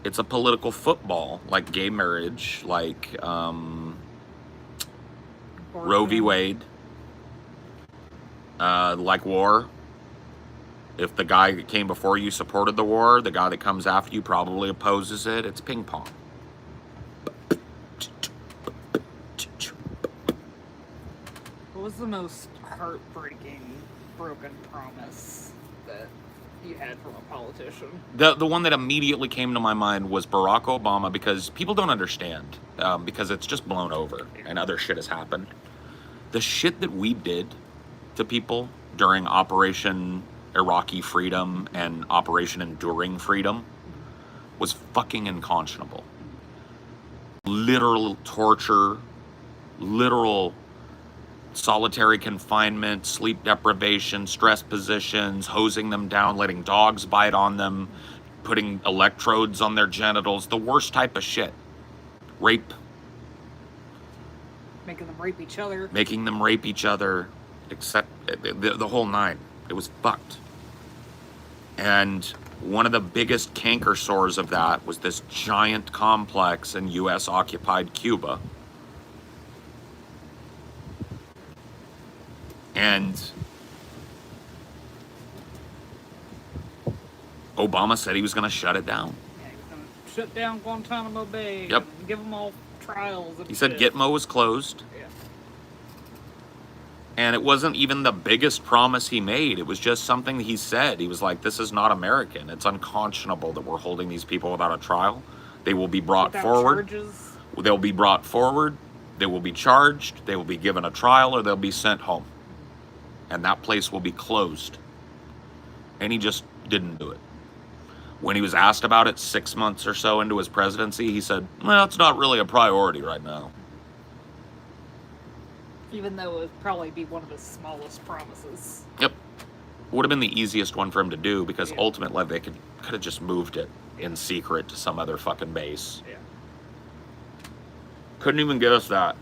It's a political football, like gay marriage, like Roe v. Wade, like war. If the guy that came before you supported the war, the guy that comes after you probably opposes it. It's ping pong. What was the most heartbreaking broken promise that you had from a politician? The one that immediately came to my mind was Barack Obama, because people don't understand, because it's just blown over and other shit has happened. The shit that we did to people during Operation Iraqi Freedom and Operation Enduring Freedom was fucking unconscionable. Literal torture, literal solitary confinement, sleep deprivation, stress positions, hosing them down, letting dogs bite on them, putting electrodes on their genitals, the worst type of shit. Rape. Making them rape each other. Making them rape each other, except the whole nine. It was fucked. And one of the biggest canker sores of that was this giant complex in U.S. occupied Cuba. And Obama said he was going to shut it down. Yeah, he was going to shut down Guantanamo Bay. Yep. And give them all trials. He said Gitmo was closed. Yeah. And it wasn't even the biggest promise he made. It was just something he said. He was like, this is not American. It's unconscionable that we're holding these people without a trial. They will be brought forward. Charges. They'll be brought forward. They will be charged. They will be given a trial, or they'll be sent home. And that place will be closed. And he just didn't do it. When he was asked about it 6 months or so into his presidency, he said, well, it's not really a priority right now. Even though it would probably be one of his smallest promises. Yep. Would have been the easiest one for him to do, because ultimately they could have just moved it in secret to some other fucking base. Yeah. Couldn't even get us that.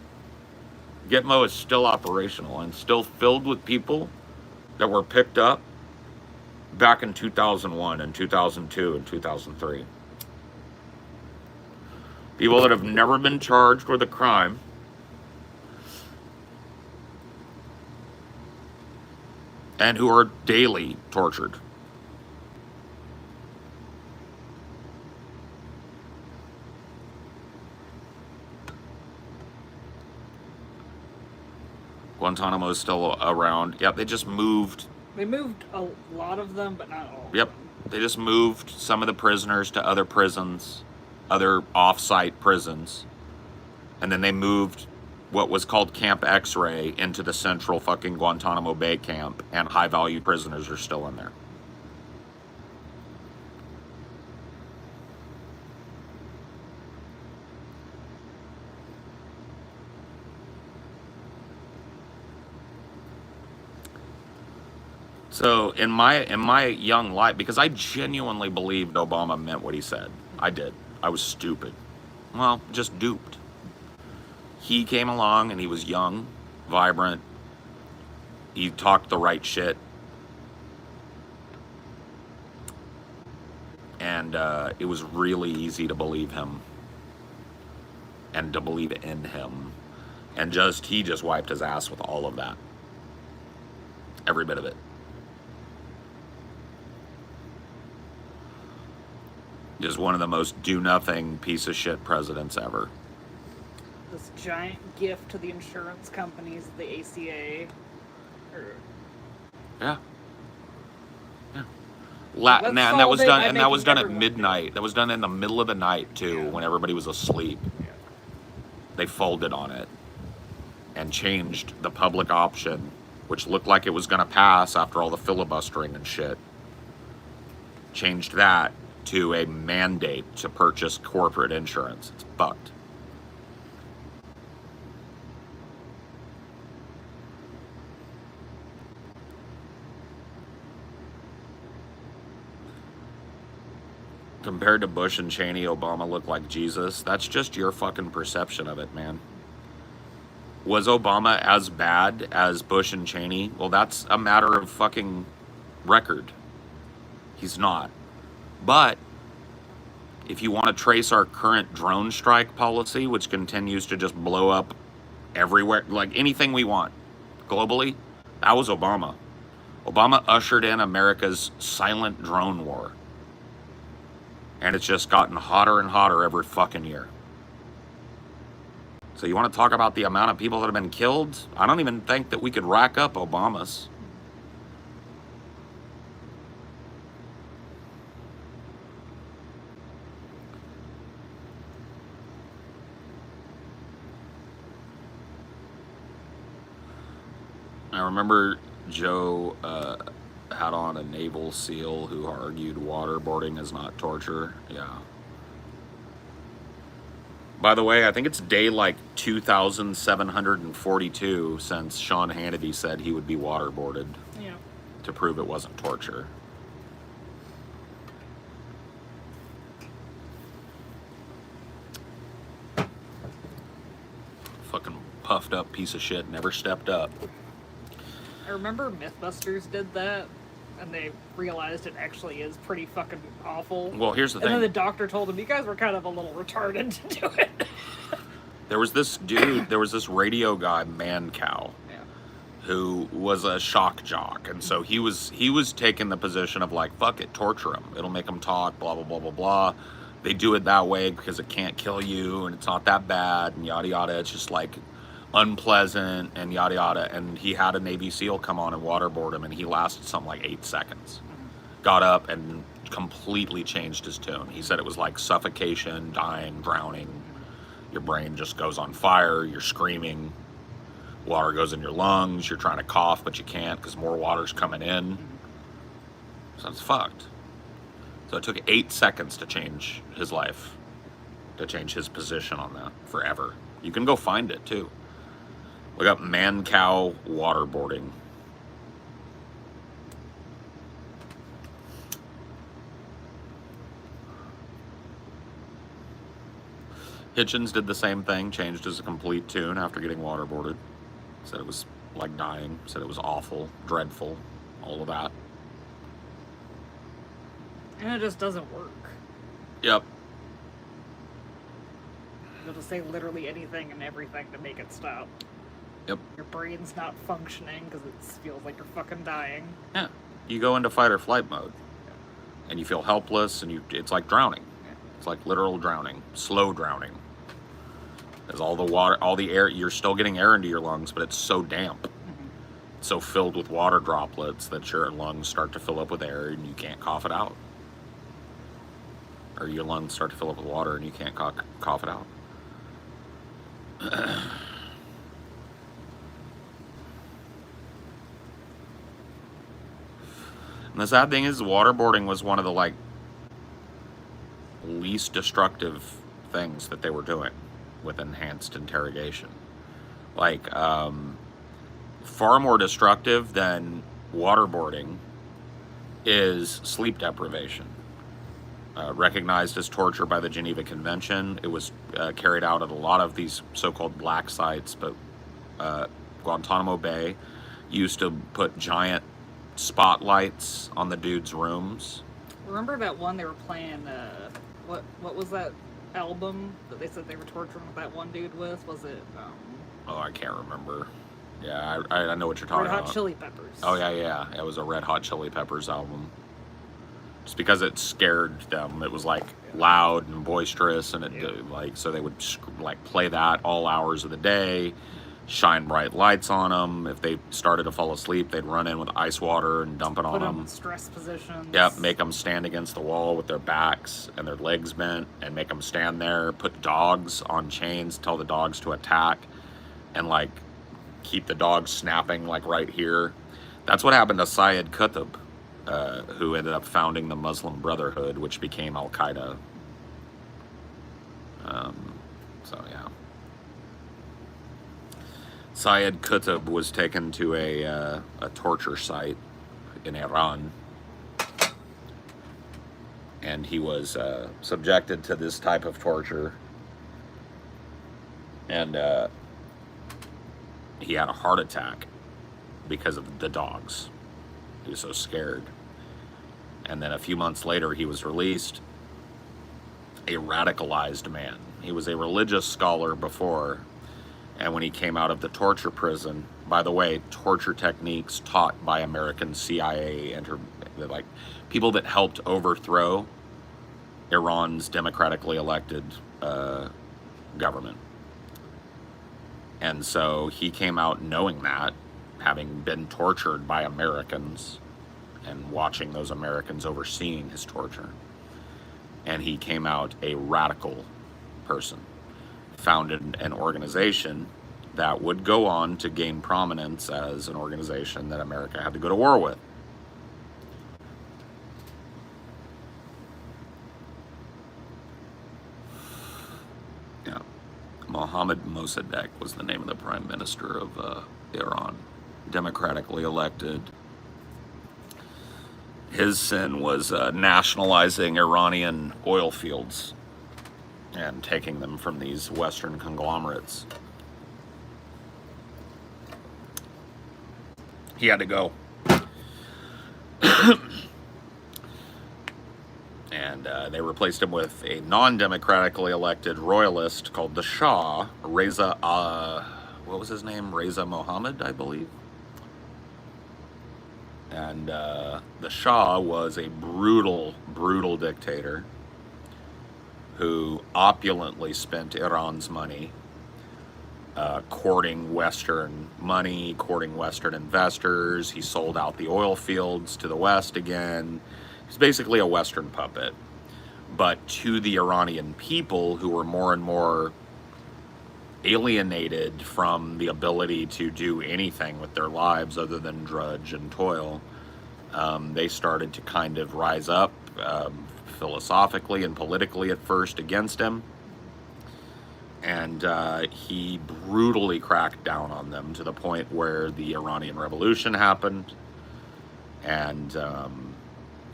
Gitmo is still operational and still filled with people that were picked up back in 2001 and 2002 and 2003. People that have never been charged with a crime. And who are daily tortured. Guantanamo is still around. Yep, they just moved. They moved a lot of them, but not all. Yep, they just moved some of the prisoners to other prisons, other off-site prisons. And then they moved what was called Camp X-Ray into the central fucking Guantanamo Bay camp, and high-value prisoners are still in there. So in my young life, because I genuinely believed Obama meant what he said. I did. I was stupid. Well, just duped. He came along and he was young, vibrant. He talked the right shit. And it was really easy to believe him and to believe in him. And he just wiped his ass with all of that. Every bit of it. Just one of the most do-nothing piece of shit presidents ever. This giant gift to the insurance companies, the ACA. Yeah. Let's And that solve was it done, by and that was making done at everyone midnight. That was done in the middle of the night too, Yeah. when everybody was asleep. Yeah. They folded on it and changed the public option, which looked like it was going to pass after all the filibustering and shit. Changed that to a mandate to purchase corporate insurance. It's fucked. Compared to Bush and Cheney, Obama looked like Jesus. That's just your fucking perception of it, man. Was Obama as bad as Bush and Cheney? Well, that's a matter of fucking record. He's not. But if you want to trace our current drone strike policy, which continues to just blow up everywhere, like anything we want globally, that was Obama. Obama ushered in America's silent drone war. And it's just gotten hotter and hotter every fucking year. So you want to talk about the amount of people that have been killed? I don't even think that we could rack up Obama's. I remember Joe had on a naval SEAL who argued waterboarding is not torture. Yeah. By the way, I think it's day like 2,742 since Sean Hannity said he would be waterboarded. Yeah. To prove it wasn't torture. Fucking puffed up piece of shit, never stepped up. I remember Mythbusters did that, and they realized it actually is pretty fucking awful. Well, here's the And then thing. the doctor told him, you guys were kind of a little retarded to do it. There was this dude, there was this radio guy, Man Cow, Yeah. who was a shock jock, and so he was taking the position of like, fuck it, torture him, it'll make him talk, blah blah blah blah blah. They do it that way because it can't kill you and it's not that bad and yada yada. It's just like unpleasant and yada yada. And he had a Navy SEAL come on and waterboard him, and he lasted something like 8 seconds. Got up and completely changed his tune. He said it was like suffocation, dying, drowning. Your brain just goes on fire, you're screaming, water goes in your lungs, you're trying to cough, but you can't because more water's coming in. So it's fucked. So it took 8 seconds to change his life, to change his position on that forever. You can go find it too. Look up Man Cow waterboarding. Hitchens did the same thing, changed his complete tune after getting waterboarded. Said it was like dying, said it was awful, dreadful, all of that. And it just doesn't work. Yep. You'll just say literally anything and everything to make it stop. Yep. Your brain's not functioning because it feels like you're fucking dying. Yeah. You go into fight or flight mode. And you feel helpless, and it's like drowning. It's like literal drowning, slow drowning. There's all the water, all the air, you're still getting air into your lungs, but it's so damp. It's so filled with water droplets that your lungs start to fill up with air and you can't cough it out. Or your lungs start to fill up with water and you can't cough it out. And the sad thing is, waterboarding was one of the like least destructive things that they were doing with enhanced interrogation. Like, far more destructive than waterboarding is sleep deprivation. Recognized as torture by the Geneva Convention. It was carried out at a lot of these so-called black sites, but Guantanamo Bay used to put giant spotlights on the dudes' rooms. Remember that one they were playing, what was that album that they said they were torturing that one dude with? Was it, Oh, I can't remember. Yeah, I know what you're talking about. Red Hot Chili Peppers. Oh, yeah. It was a Red Hot Chili Peppers album. Just because it scared them. It was like loud and boisterous, and so they would like play that all hours of the day, shine bright lights on them. If they started to fall asleep, they'd run in with ice water and dump it on them. Put them in stress positions. Yep, make them stand against the wall with their backs and their legs bent, and make them stand there. Put dogs on chains, tell the dogs to attack, and like keep the dogs snapping like right here. That's what happened to Syed Qutb, who ended up founding the Muslim Brotherhood, which became Al-Qaeda. So yeah. Syed Qutb was taken to a torture site in Iran, and he was subjected to this type of torture, and he had a heart attack because of the dogs. He was so scared. And then a few months later, he was released, a radicalized man. He was a religious scholar before, and when he came out of the torture prison, by the way, torture techniques taught by American CIA and like people that helped overthrow Iran's democratically elected government. And so he came out knowing that, having been tortured by Americans and watching those Americans overseeing his torture. And he came out a radical person, founded an organization that would go on to gain prominence as an organization that America had to go to war with. Yeah. Mohammad Mossadegh was the name of the prime minister of Iran, democratically elected. His sin was nationalizing Iranian oil fields and taking them from these Western conglomerates. He had to go. And they replaced him with a non-democratically elected royalist called the Shah, Reza, what was his name? Reza Mohammed, I believe. And the Shah was a brutal, brutal dictator who opulently spent Iran's money courting Western money, courting Western investors. He sold out the oil fields to the West again. He's basically a Western puppet. But to the Iranian people, who were more and more alienated from the ability to do anything with their lives other than drudge and toil, they started to kind of rise up philosophically and politically at first against him. And he brutally cracked down on them to the point where the Iranian Revolution happened. And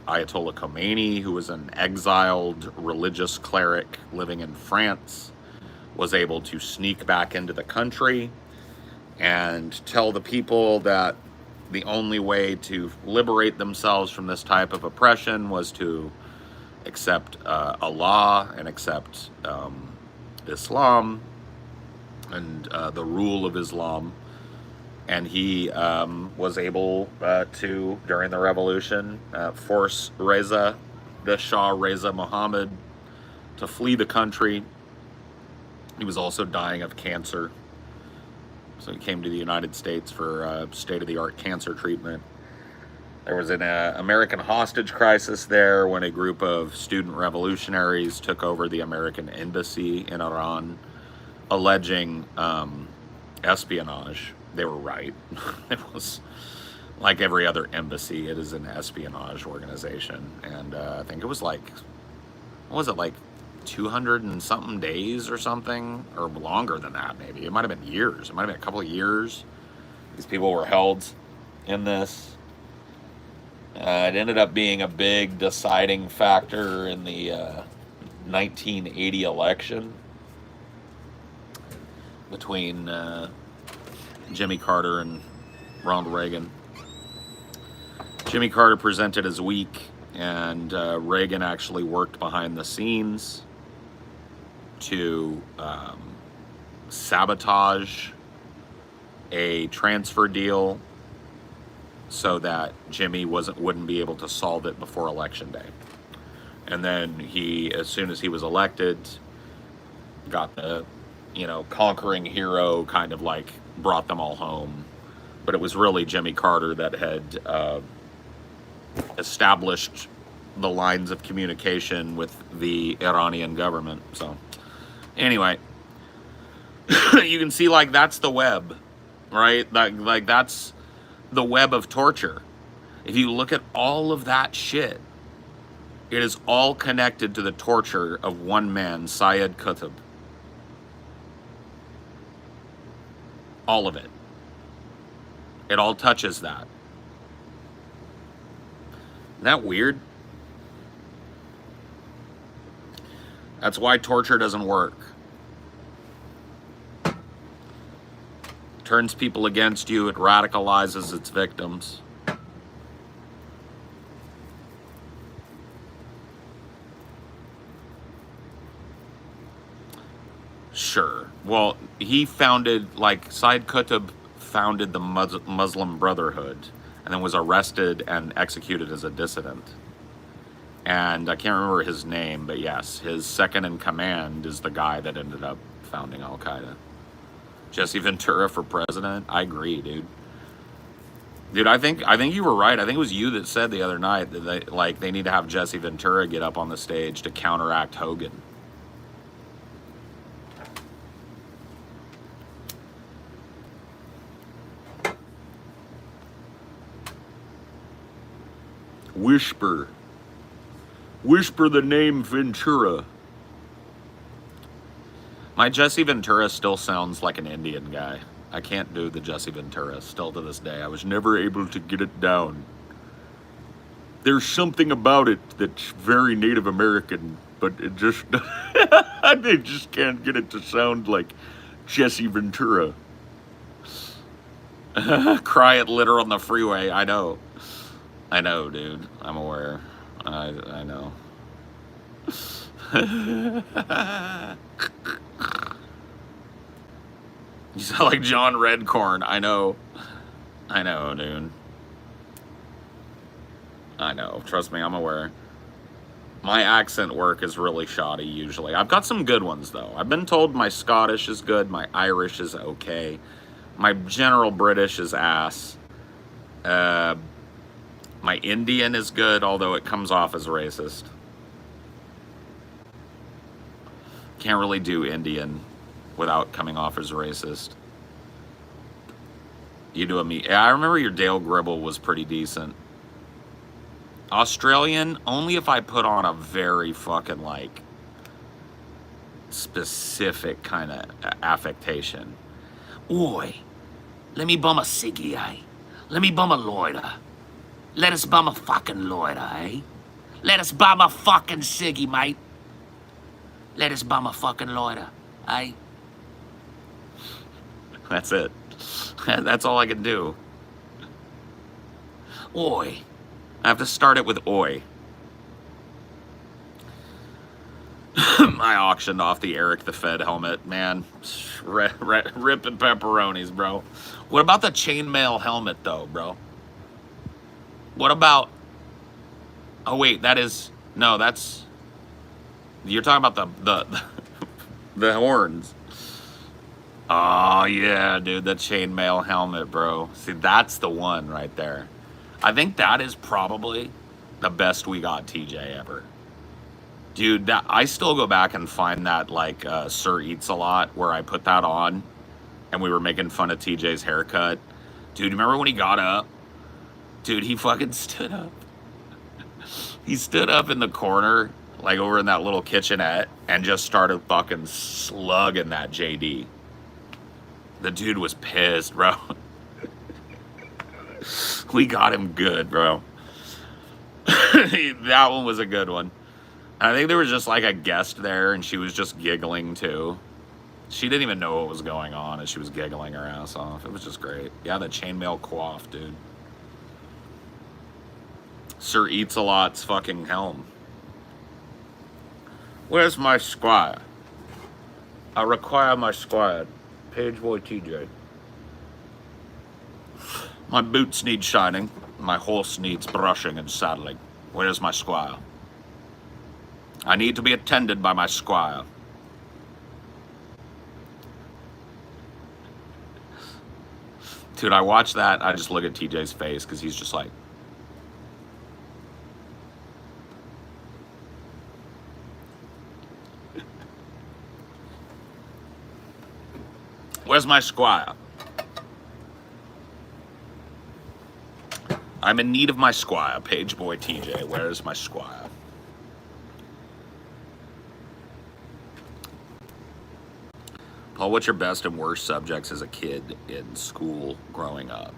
Ayatollah Khomeini, who was an exiled religious cleric living in France, was able to sneak back into the country and tell the people that the only way to liberate themselves from this type of oppression was to accept Allah and accept Islam and the rule of Islam. And he was able to, during the revolution, force the Shah Reza Mohammed, to flee the country. He was also dying of cancer. So he came to the United States for state-of-the-art cancer treatment. There was an American hostage crisis there when a group of student revolutionaries took over the American embassy in Iran, alleging espionage. They were right. It was like every other embassy. It is an espionage organization. And I think it was like, what was it, like 200 and something days or something, or longer than that maybe. It might have been years. It might have been a couple of years. These people were held in this. It ended up being a big deciding factor in the 1980 election between Jimmy Carter and Ronald Reagan. Jimmy Carter presented as weak, and Reagan actually worked behind the scenes to sabotage a transfer deal so that Jimmy wouldn't be able to solve it before Election Day. And then he, as soon as he was elected, got the, conquering hero kind of like brought them all home. But it was really Jimmy Carter that had established the lines of communication with the Iranian government. So anyway, you can see like that's the web, right? Like that's the web of torture. If you look at all of that shit, it is all connected to the torture of one man, Syed Qutb. All of it. It all touches that. Isn't that weird? That's why torture doesn't work. Turns people against you, it radicalizes its victims. Sure. Well, he founded, like, Syed Qutb founded the Muslim Brotherhood and then was arrested and executed as a dissident. And I can't remember his name, but yes, his second in command is the guy that ended up founding Al-Qaeda. Jesse Ventura for president? I agree, dude. Dude, I think you were right. I think it was you that said the other night that they need to have Jesse Ventura get up on the stage to counteract Hogan. Whisper the name Ventura. My Jesse Ventura still sounds like an Indian guy. I can't do the Jesse Ventura still to this day. I was never able to get it down. There's something about it that's very Native American, but it just they just can't get it to sound like Jesse Ventura. Cry it litter on the freeway. I know, dude. I'm aware. I know. You sound like John Redcorn. I know, dude. I know. Trust me, I'm aware. My accent work is really shoddy usually. I've got some good ones though. I've been told my Scottish is good, my Irish is okay, my general British is ass. My Indian is good, although it comes off as racist. Can't really do Indian without coming off as racist. You do a me. I remember your Dale Gribble was pretty decent. Australian, only if I put on a very fucking, like, specific kind of affectation. Oi, let me bum a ciggy, eh? Let me bum a loiter. Let us bum a fucking loiter, eh? Let us bum a fucking ciggy, mate. Let us bum a fucking loiter, eh? That's it. That's all I can do. Oi. I have to start it with oi. I auctioned off the Eric the Fed helmet, man. Ripping pepperonis, bro. What about the chainmail helmet, though, bro? What about... Oh, wait, that is... No, that's... You're talking about the horns. Oh, yeah, dude, the chainmail helmet, bro. See, that's the one right there. I think that is probably the best we got TJ ever. Dude, that I still go back and find that, like, Sir Eats a Lot, where I put that on, and we were making fun of TJ's haircut. Dude, remember when he got up? Dude, he fucking stood up. He stood up in the corner, like over in that little kitchenette, and just started fucking slugging that JD. The dude was pissed, bro. We got him good, bro. That one was a good one. I think there was just like a guest there, and she was just giggling too. She didn't even know what was going on, and she was giggling her ass off. It was just great. Yeah, the chainmail coif, dude. Sir Eats-a-Lot's fucking helm. Where's my squire? I require my squire. Page boy TJ. My boots need shining. My horse needs brushing and saddling. Where's my squire? I need to be attended by my squire. Dude, I watch that, I just look at TJ's face because he's just like, where's my squire? I'm in need of my squire, page boy TJ. Where's my squire? Paul, what's your best and worst subjects as a kid in school growing up?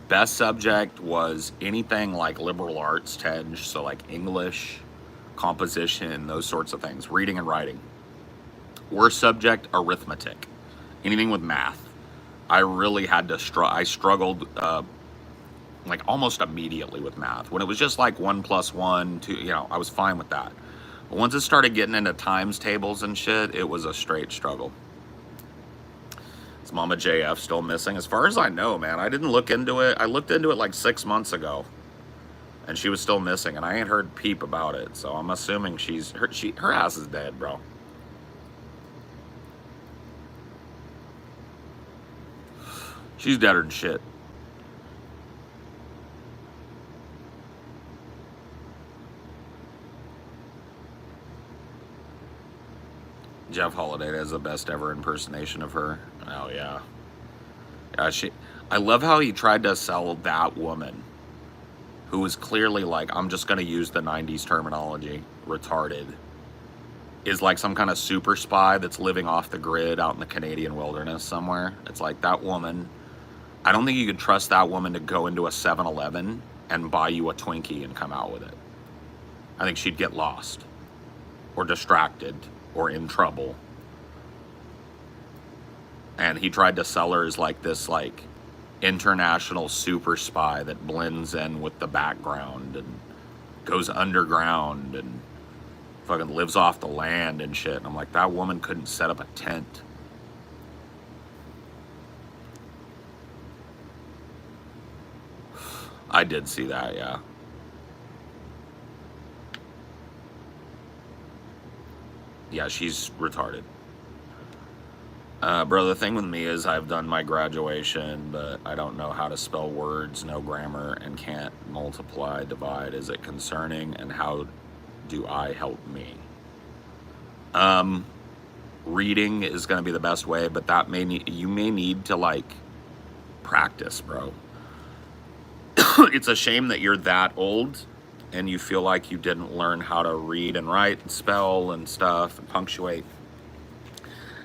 Best subject was anything like liberal arts tinge, so like English, composition, those sorts of things, reading and writing. Worst subject, arithmetic, anything with math. I really had to I struggled like almost immediately with math. When it was just like 1 + 1, 2, you know, I was fine with that. But once it started getting into times tables and shit, it was a straight struggle. Is Mama JF still missing? As far as I know, man, I didn't look into it. I looked into it like 6 months ago, and she was still missing, and I ain't heard peep about it. So I'm assuming her ass is dead, bro. She's deader than shit. Jeff Holiday has the best ever impersonation of her. Oh yeah. Yeah, I love how he tried to sell that woman who was clearly like, I'm just gonna use the 90s terminology, retarded, is like some kind of super spy that's living off the grid out in the Canadian wilderness somewhere. It's like that woman, I don't think you could trust that woman to go into a 7-Eleven and buy you a Twinkie and come out with it. I think she'd get lost or distracted or in trouble. And he tried to sell her as like this like international super spy that blends in with the background and goes underground and fucking lives off the land and shit. And I'm like, that woman couldn't set up a tent. I did see that, yeah. Yeah, she's retarded. Bro, the thing with me is I've done my graduation, but I don't know how to spell words, no grammar, and can't multiply, divide. Is it concerning? And how do I help me? Reading is going to be the best way, but you may need to like practice, bro. It's a shame that you're that old and you feel like you didn't learn how to read and write and spell and stuff and punctuate.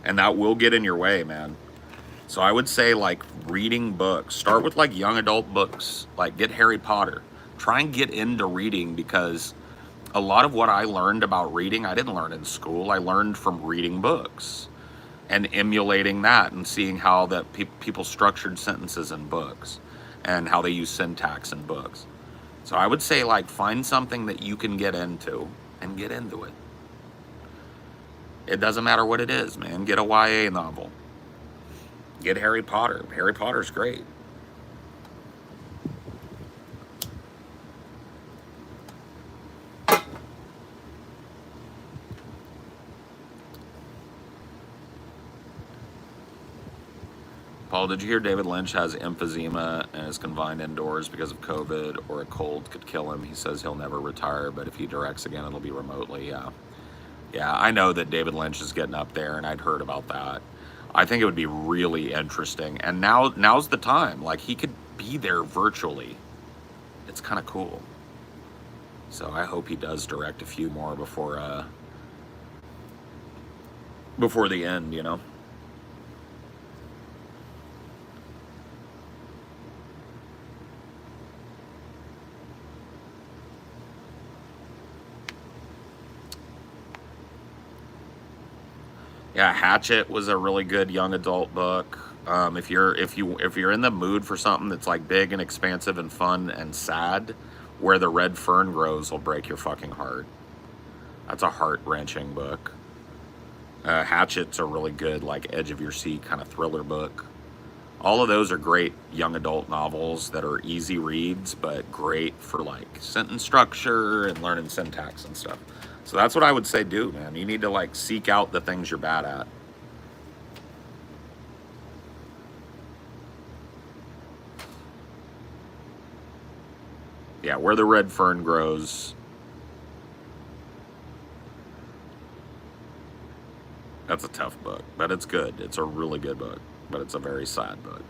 And that will get in your way, man. So I would say like reading books. Start with like young adult books. Like get Harry Potter. Try and get into reading, because a lot of what I learned about reading, I didn't learn in school. I learned from reading books and emulating that and seeing how that people structured sentences in books and how they use syntax in books. So I would say like find something that you can get into and get into it. It doesn't matter what it is, man. Get a YA novel. Get Harry Potter. Harry Potter's great. Paul, did you hear David Lynch has emphysema and is confined indoors because of COVID, or a cold could kill him? He says he'll never retire, but if he directs again, it'll be remotely. Yeah, I know that David Lynch is getting up there, and I'd heard about that. I think it would be really interesting. And now's the time. Like, he could be there virtually. It's kind of cool. So I hope he does direct a few more before the end, you know? Yeah, Hatchet was a really good young adult book. If you're in the mood for something that's like big and expansive and fun and sad, Where the Red Fern Grows will break your fucking heart. That's a heart-wrenching book. Hatchet's a really good, like, edge of your seat kind of thriller book. All of those are great young adult novels that are easy reads, but great for like sentence structure and learning syntax and stuff. So that's what I would say do, man. You need to like seek out the things you're bad at. Yeah, Where the Red Fern Grows. That's a tough book, but it's good. It's a really good book, but it's a very sad book.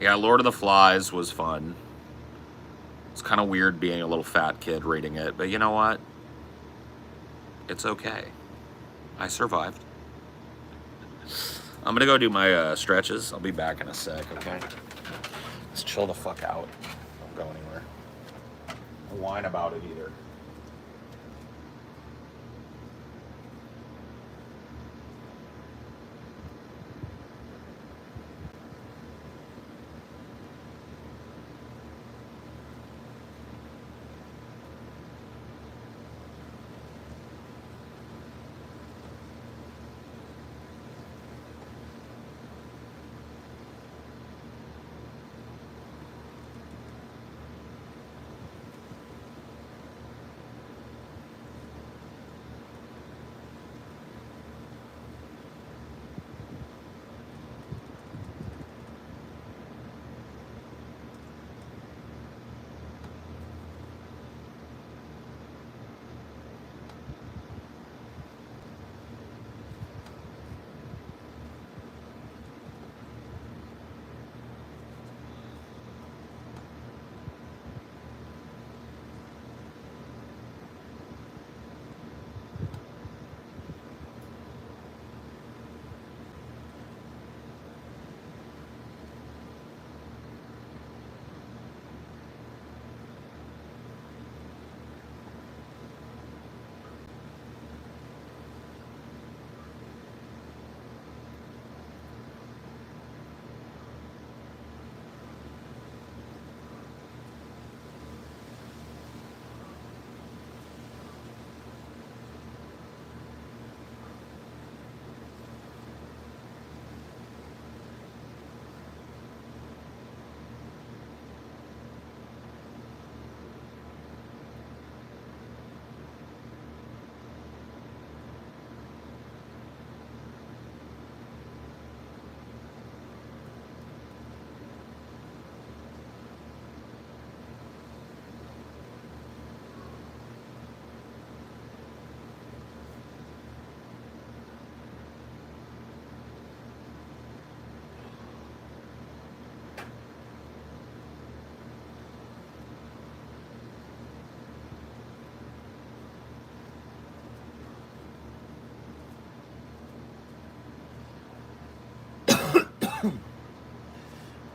Yeah, Lord of the Flies was fun. It's kind of weird being a little fat kid reading it, but you know what? It's okay. I survived. I'm gonna go do my stretches. I'll be back in a sec, okay? Just chill the fuck out. Don't go anywhere. Don't whine about it either.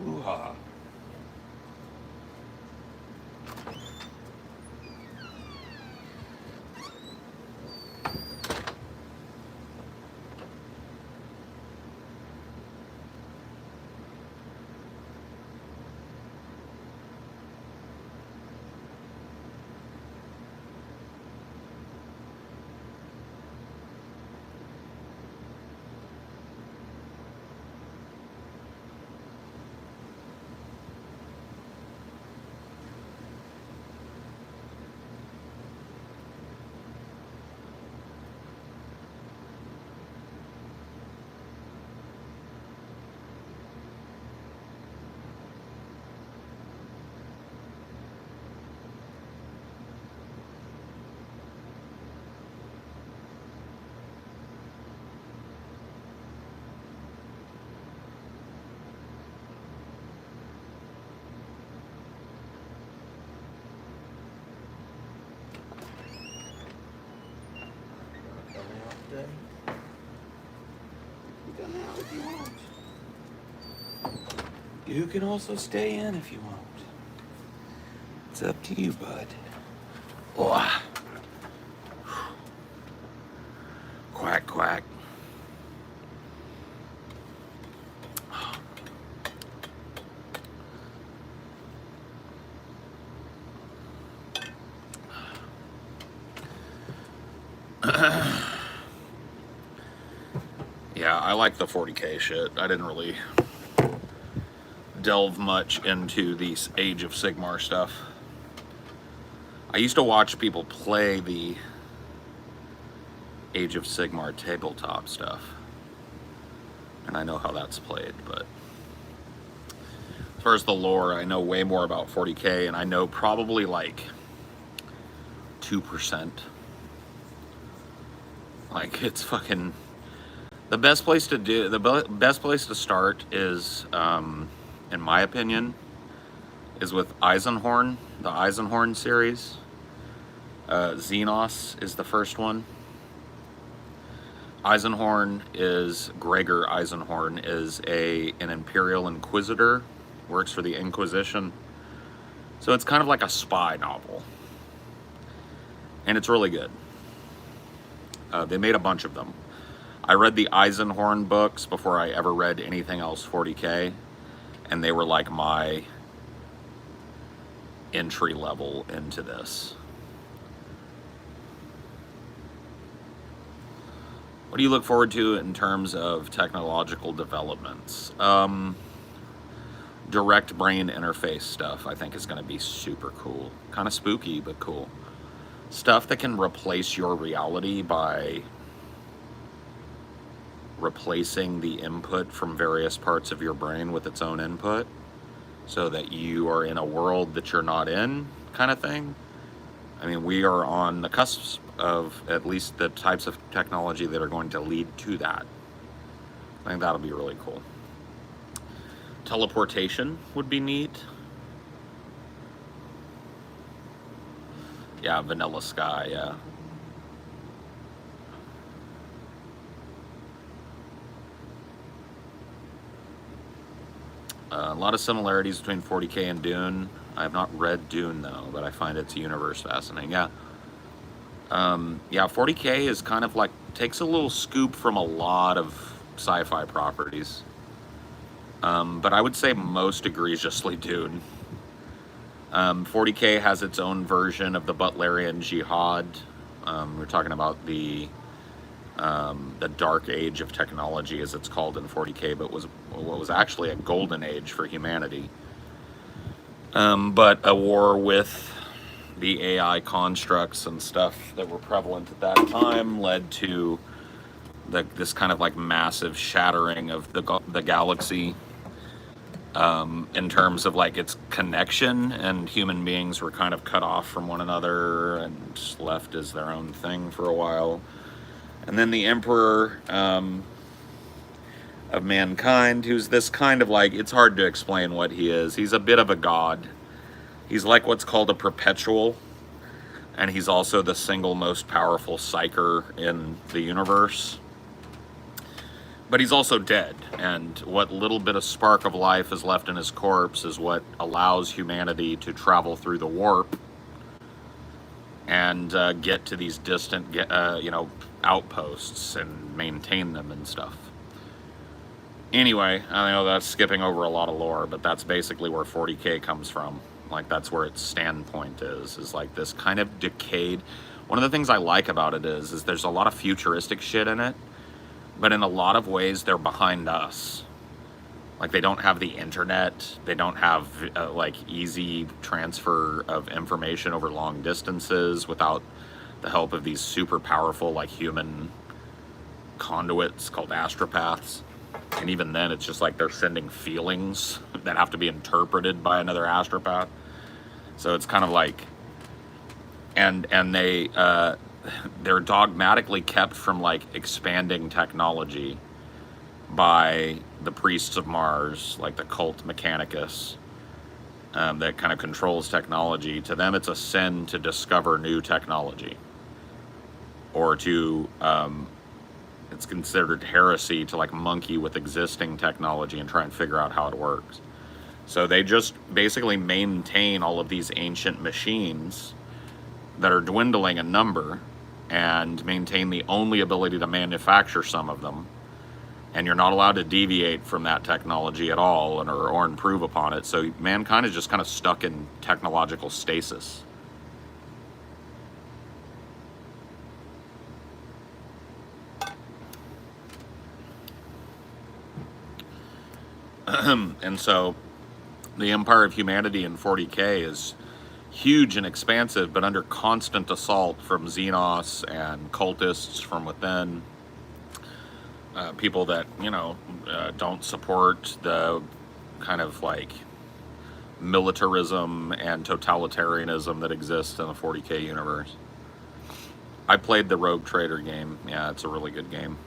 Ooh-ha. You can also stay in if you want. It's up to you, bud. Oh. Quack, quack. I like the 40K shit. I didn't really delve much into the Age of Sigmar stuff. I used to watch people play the Age of Sigmar tabletop stuff, and I know how that's played, but as far as the lore, I know way more about 40K, and I know probably like 2%. Like, it's fucking... The best place to do... The best place to start is, in my opinion, is with Eisenhorn, the Eisenhorn series. Xenos is the first one. Eisenhorn is... Gregor Eisenhorn is an Imperial Inquisitor, works for the Inquisition. So it's kind of like a spy novel. And it's really good. They made a bunch of them. I read the Eisenhorn books before I ever read anything else 40K, and they were like my entry level into this. What do you look forward to in terms of technological developments? Direct brain interface stuff I think is going to be super cool. Kind of spooky, but cool. Stuff that can replace your reality by replacing the input from various parts of your brain with its own input, so that you are in a world that you're not in, kind of thing. I mean, we are on the cusp of at least the types of technology that are going to lead to that. I think that'll be really cool. Teleportation would be neat. Yeah, Vanilla Sky, yeah. A lot of similarities between 40K and Dune. I have not read Dune though, but I find its universe fascinating. Yeah. Yeah, 40K is kind of like, takes a little scoop from a lot of sci-fi properties. But I would say most egregiously Dune. 40K has its own version of the Butlerian Jihad. We're talking about the dark age of technology, as it's called in 40K, but was what was actually a golden age for humanity. But a war with the AI constructs and stuff that were prevalent at that time led to this kind of like massive shattering of the galaxy, in terms of like its connection, and human beings were kind of cut off from one another and left as their own thing for a while. And then the Emperor of mankind, who's this kind of like, it's hard to explain what he is. He's a bit of a god. He's like what's called a perpetual, and he's also the single most powerful psyker in the universe. But he's also dead, and what little bit of spark of life is left in his corpse is what allows humanity to travel through the warp and get to these distant, outposts and maintain them and stuff. Anyway, I know that's skipping over a lot of lore, but that's basically where 40K comes from. Like, that's where its standpoint is like this kind of decayed. One of the things I like about it is there's a lot of futuristic shit in it, but in a lot of ways they're behind us. Like, they don't have the internet, they don't have like easy transfer of information over long distances without the help of these super powerful like human conduits called astropaths. And even then it's just like they're sending feelings that have to be interpreted by another astropath. So it's kind of like, and they're dogmatically kept from like expanding technology by the priests of Mars, like the cult Mechanicus, that kind of controls technology. To them, it's a sin to discover new technology, or to, it's considered heresy to like monkey with existing technology and try and figure out how it works. So they just basically maintain all of these ancient machines that are dwindling in number, and maintain the only ability to manufacture some of them. And you're not allowed to deviate from that technology at all, or improve upon it. So mankind is just kind of stuck in technological stasis. And so the empire of humanity in 40K is huge and expansive, but under constant assault from Xenos and cultists from within, people that, don't support the kind of like militarism and totalitarianism that exists in the 40K universe. I played the Rogue Trader game. Yeah, it's a really good game.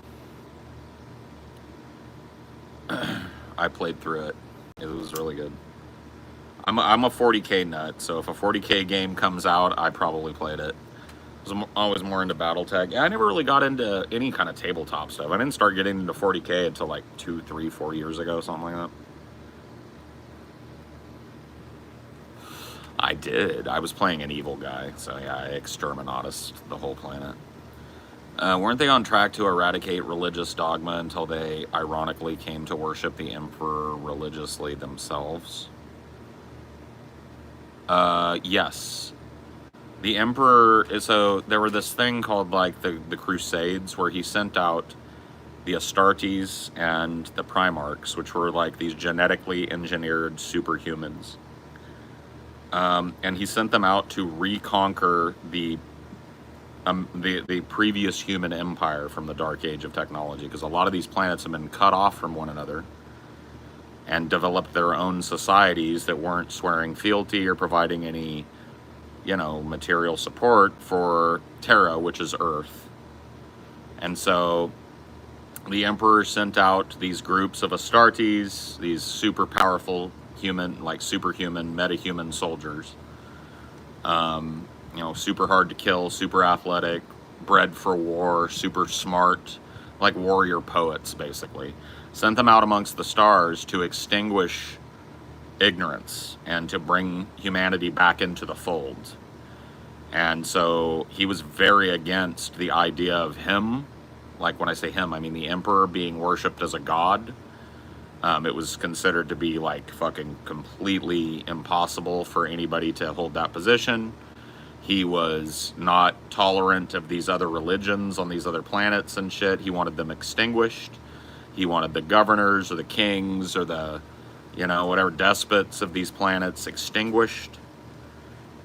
I played through it. It was really good. I'm a 40K nut, so if a 40K game comes out, I probably played it. I was always more into Battletech. I never really got into any kind of tabletop stuff. I didn't start getting into 40K until like 2, 3, 4 years ago, something like that. I did. I was playing an evil guy, so yeah, I exterminatus the whole planet. Weren't they on track to eradicate religious dogma until they ironically came to worship the Emperor religiously themselves? Yes. The Emperor, so there were this thing called like the Crusades, where he sent out the Astartes and the Primarchs, which were like these genetically engineered superhumans. And he sent them out to reconquer the previous human empire from the Dark Age of technology, because a lot of these planets have been cut off from one another and developed their own societies that weren't swearing fealty or providing any, material support for Terra, which is Earth. And so the Emperor sent out these groups of Astartes, these super powerful human, like superhuman, metahuman soldiers. Super hard to kill, super athletic, bred for war, super smart, like warrior poets, basically. Sent them out amongst the stars to extinguish ignorance and to bring humanity back into the fold. And so he was very against the idea of him, like when I say him, I mean the Emperor, being worshipped as a god. It was considered to be like fucking completely impossible for anybody to hold that position. He was not tolerant of these other religions on these other planets and shit. He wanted them extinguished. He wanted the governors or the kings or the, whatever despots of these planets extinguished.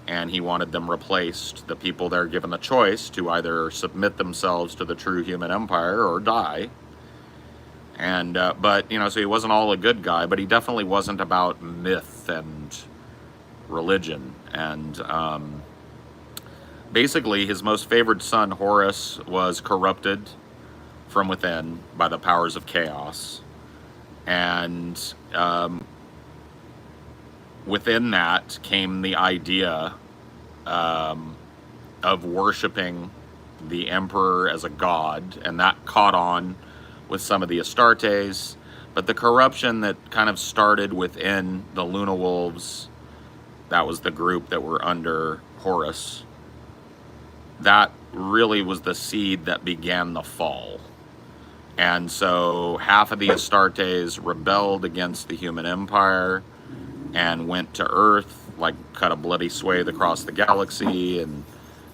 And he wanted them replaced. The people there given the choice to either submit themselves to the true human empire or die. And, but, so he wasn't all a good guy, but he definitely wasn't about myth and religion. And, basically, his most favored son, Horus, was corrupted from within by the powers of chaos. And within that came the idea of worshiping the Emperor as a god, and that caught on with some of the Astartes. But the corruption that kind of started within the Luna Wolves, that was the group that were under Horus, that really was the seed that began the fall. And so half of the Astartes rebelled against the human empire and went to Earth, like cut a bloody swathe across the galaxy and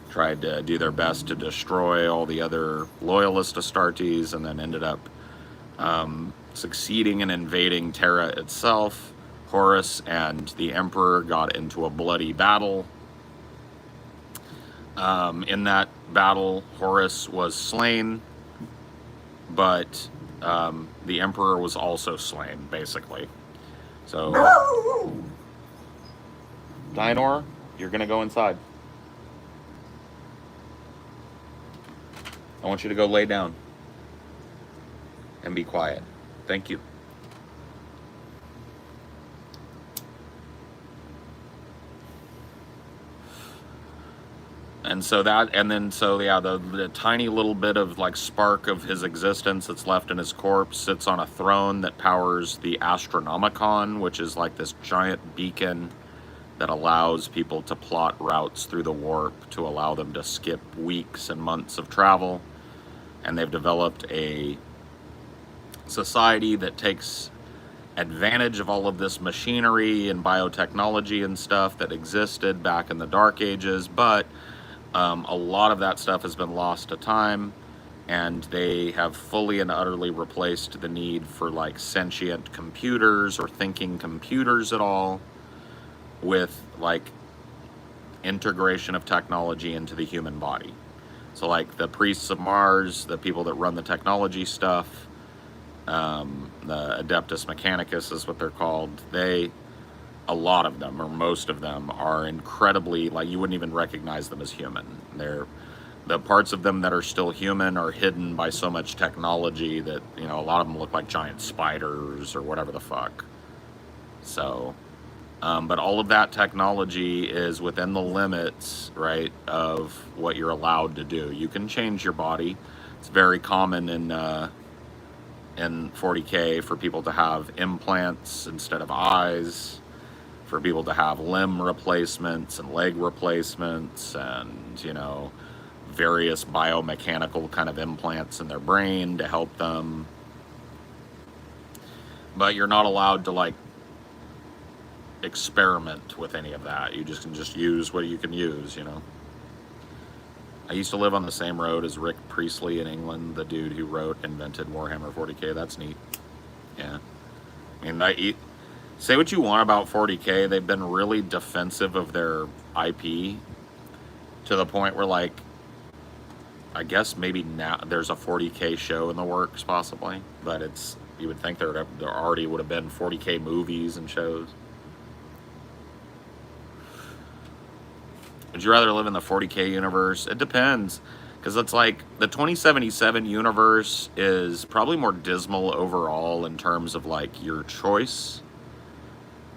tried to do their best to destroy all the other loyalist Astartes, and then ended up succeeding in invading Terra itself. Horus and the Emperor got into a bloody battle. In that battle, Horus was slain, but the Emperor was also slain, basically. So, Dinor, you're gonna go inside. I want you to go lay down and be quiet. Thank you. And so the tiny little bit of like spark of his existence that's left in his corpse sits on a throne that powers the Astronomicon, which is like this giant beacon that allows people to plot routes through the warp to allow them to skip weeks and months of travel. And they've developed a society that takes advantage of all of this machinery and biotechnology and stuff that existed back in the Dark Ages, but a lot of that stuff has been lost to time, and they have fully and utterly replaced the need for like sentient computers or thinking computers at all with like integration of technology into the human body. So like the priests of Mars, the people that run the technology stuff, the Adeptus Mechanicus is what they're called. A lot of them, or most of them, are incredibly, like, you wouldn't even recognize them as human. The parts of them that are still human are hidden by so much technology that, you know, a lot of them look like giant spiders or whatever the fuck. So, but all of that technology is within the limits, right, of what you're allowed to do. You can change your body. It's very common in 40K for people to have implants instead of eyes, for people to have limb replacements and leg replacements, and, you know, various biomechanical kind of implants in their brain to help them. But you're not allowed to, like, experiment with any of that. You just can just use what you can use, you know. I used to live on the same road as Rick Priestley in England, the dude who invented Warhammer 40K. That's neat. Yeah. I mean, say what you want about 40K. They've been really defensive of their IP to the point where, like, I guess maybe now there's a 40K show in the works, possibly. But you would think there already would have been 40K movies and shows. Would you rather live in the 40K universe? It depends, because it's like the 2077 universe is probably more dismal overall in terms of like your choice,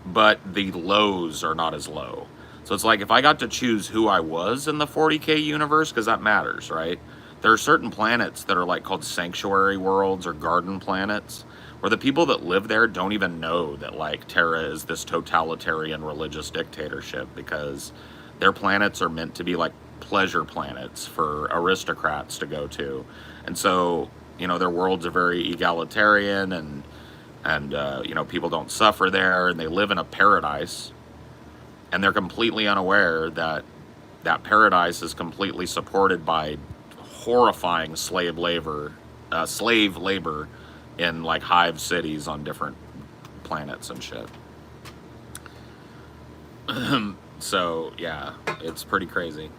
but the lows are not as low. So it's like if I got to choose who I was in the 40K universe, because that matters, right? There are certain planets that are like called sanctuary worlds or garden planets, where the people that live there don't even know that like Terra is this totalitarian religious dictatorship, because their planets are meant to be like pleasure planets for aristocrats to go to. And so, you know, their worlds are very egalitarian, and you know, people don't suffer there, and they live in a paradise, and they're completely unaware that that paradise is completely supported by horrifying slave labor in like hive cities on different planets and shit. So, yeah, it's pretty crazy.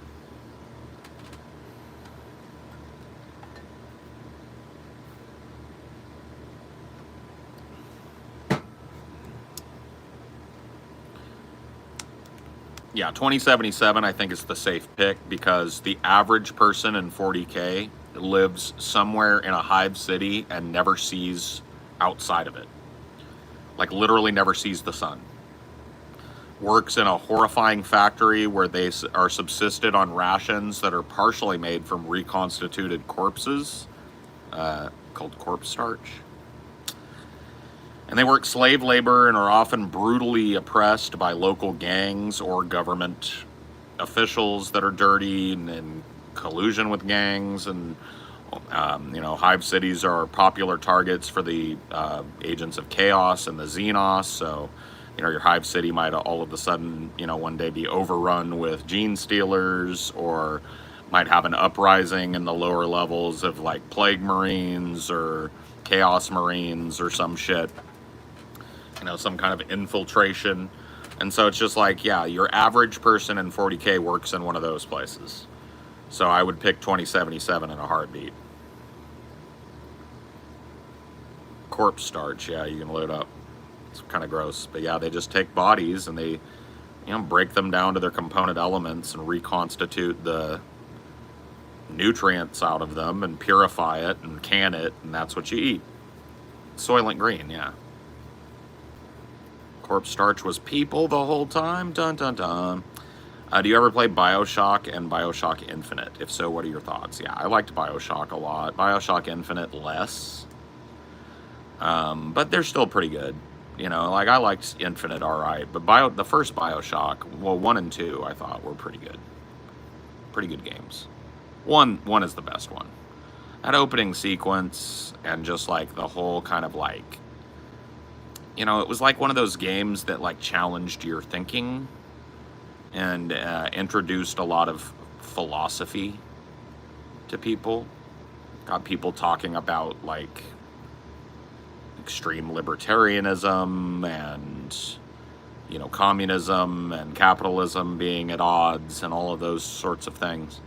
Yeah, 2077 I think is the safe pick, because the average person in 40K lives somewhere in a hive city and never sees outside of it. Like, literally never sees the sun. Works in a horrifying factory where they are subsisted on rations that are partially made from reconstituted corpses, called corpse starch. And they work slave labor and are often brutally oppressed by local gangs or government officials that are dirty and in collusion with gangs. And, you know, hive cities are popular targets for the agents of chaos and the Xenos. So, you know, your hive city might all of a sudden, you know, one day be overrun with gene stealers, or might have an uprising in the lower levels of like plague marines or chaos marines or some shit. You know, some kind of infiltration. And so it's just like, yeah, your average person in 40K works in one of those places. So I would pick 2077 in a heartbeat. Corpse starch, yeah, you can load up. It's kind of gross, but yeah, they just take bodies and they, you know, break them down to their component elements and reconstitute the nutrients out of them and purify it and can it, and that's what you eat. Soylent Green, yeah. Corpse starch was people the whole time. Dun dun dun. Do you ever play BioShock and BioShock Infinite? If so, what are your thoughts? Yeah, I liked BioShock a lot. BioShock Infinite less, but they're still pretty good. You know, like I liked Infinite alright, but the first BioShock, well, 1 and 2, I thought were pretty good. Pretty good games. One is the best one. That opening sequence and just like the whole kind of like, you know, it was like one of those games that like challenged your thinking and introduced a lot of philosophy to people. Got people talking about like extreme libertarianism and, you know, communism and capitalism being at odds and all of those sorts of things.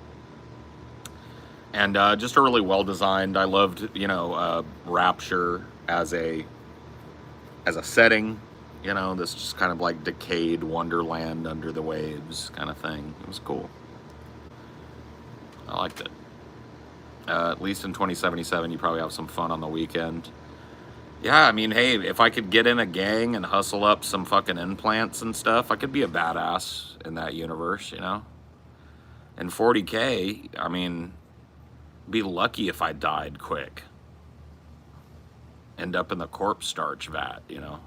And just a really well designed. I loved, you know, Rapture as a setting. You know, this just kind of like decayed wonderland under the waves kind of thing. It was cool. I liked it. At least in 2077, you probably have some fun on the weekend. Yeah, I mean, hey, if I could get in a gang and hustle up some fucking implants and stuff, I could be a badass in that universe, you know? And 40K, I mean, be lucky if I died quick. End up in the corpse starch vat, you know?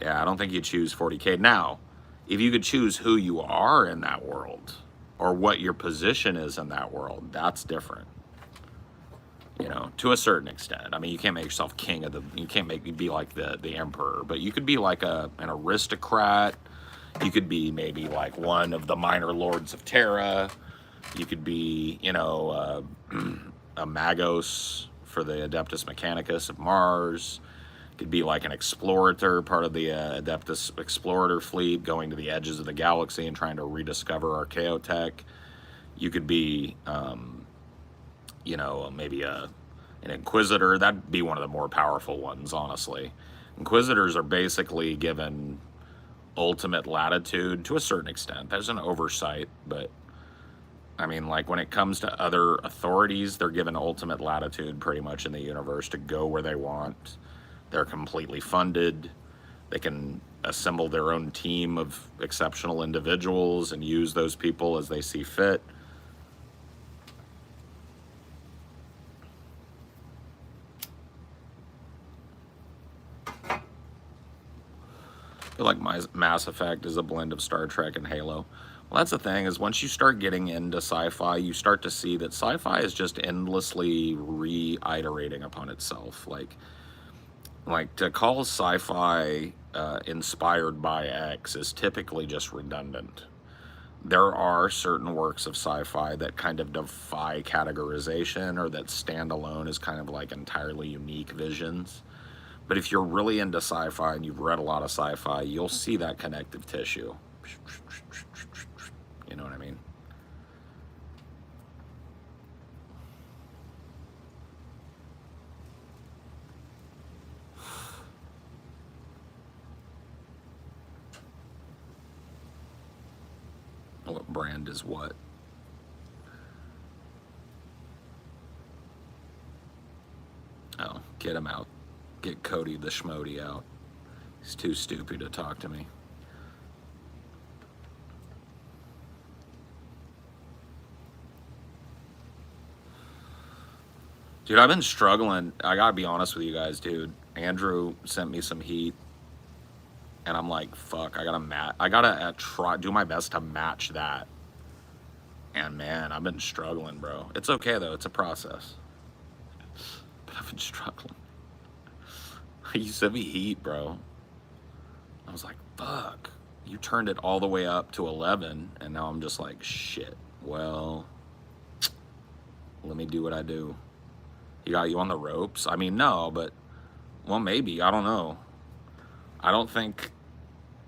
Yeah, I don't think you choose 40K. Now, if you could choose who you are in that world or what your position is in that world, that's different. You know, to a certain extent. I mean, you can't make yourself king of the, you can't be like the emperor, but you could be like an aristocrat. You could be maybe like one of the minor lords of Terra. You could be, you know, a Magos for the Adeptus Mechanicus of Mars. Could be like an explorator, part of the Adeptus Explorator fleet, going to the edges of the galaxy and trying to rediscover archaeotech. You could be, you know, maybe an Inquisitor. That'd be one of the more powerful ones, honestly. Inquisitors are basically given ultimate latitude to a certain extent. There's an oversight, but I mean, like when it comes to other authorities, they're given ultimate latitude pretty much in the universe to go where they want. They're completely funded. They can assemble their own team of exceptional individuals and use those people as they see fit. I feel like my Mass Effect is a blend of Star Trek and Halo. Well, that's the thing, is once you start getting into sci-fi, you start to see that sci-fi is just endlessly reiterating upon itself. Like to call sci-fi inspired by X is typically just redundant. There are certain works of sci-fi that kind of defy categorization or that stand alone as kind of like entirely unique visions. But if you're really into sci-fi and you've read a lot of sci-fi, you'll see that connective tissue. You know what I mean? What brand is what? Oh, get him out. Get Cody the Schmody out. He's too stupid to talk to me. Dude, I've been struggling. I gotta be honest with you guys, dude. Andrew sent me some heat, and I'm like, fuck. I gotta try do my best to match that. And man, I've been struggling, bro. It's okay though. It's a process. But I've been struggling. You sent me heat, bro. I was like, fuck. You turned it all the way up to 11, and now I'm just like, shit. Well, let me do what I do. He got you on the ropes? I mean, no, but, well, maybe. I don't know. I don't think.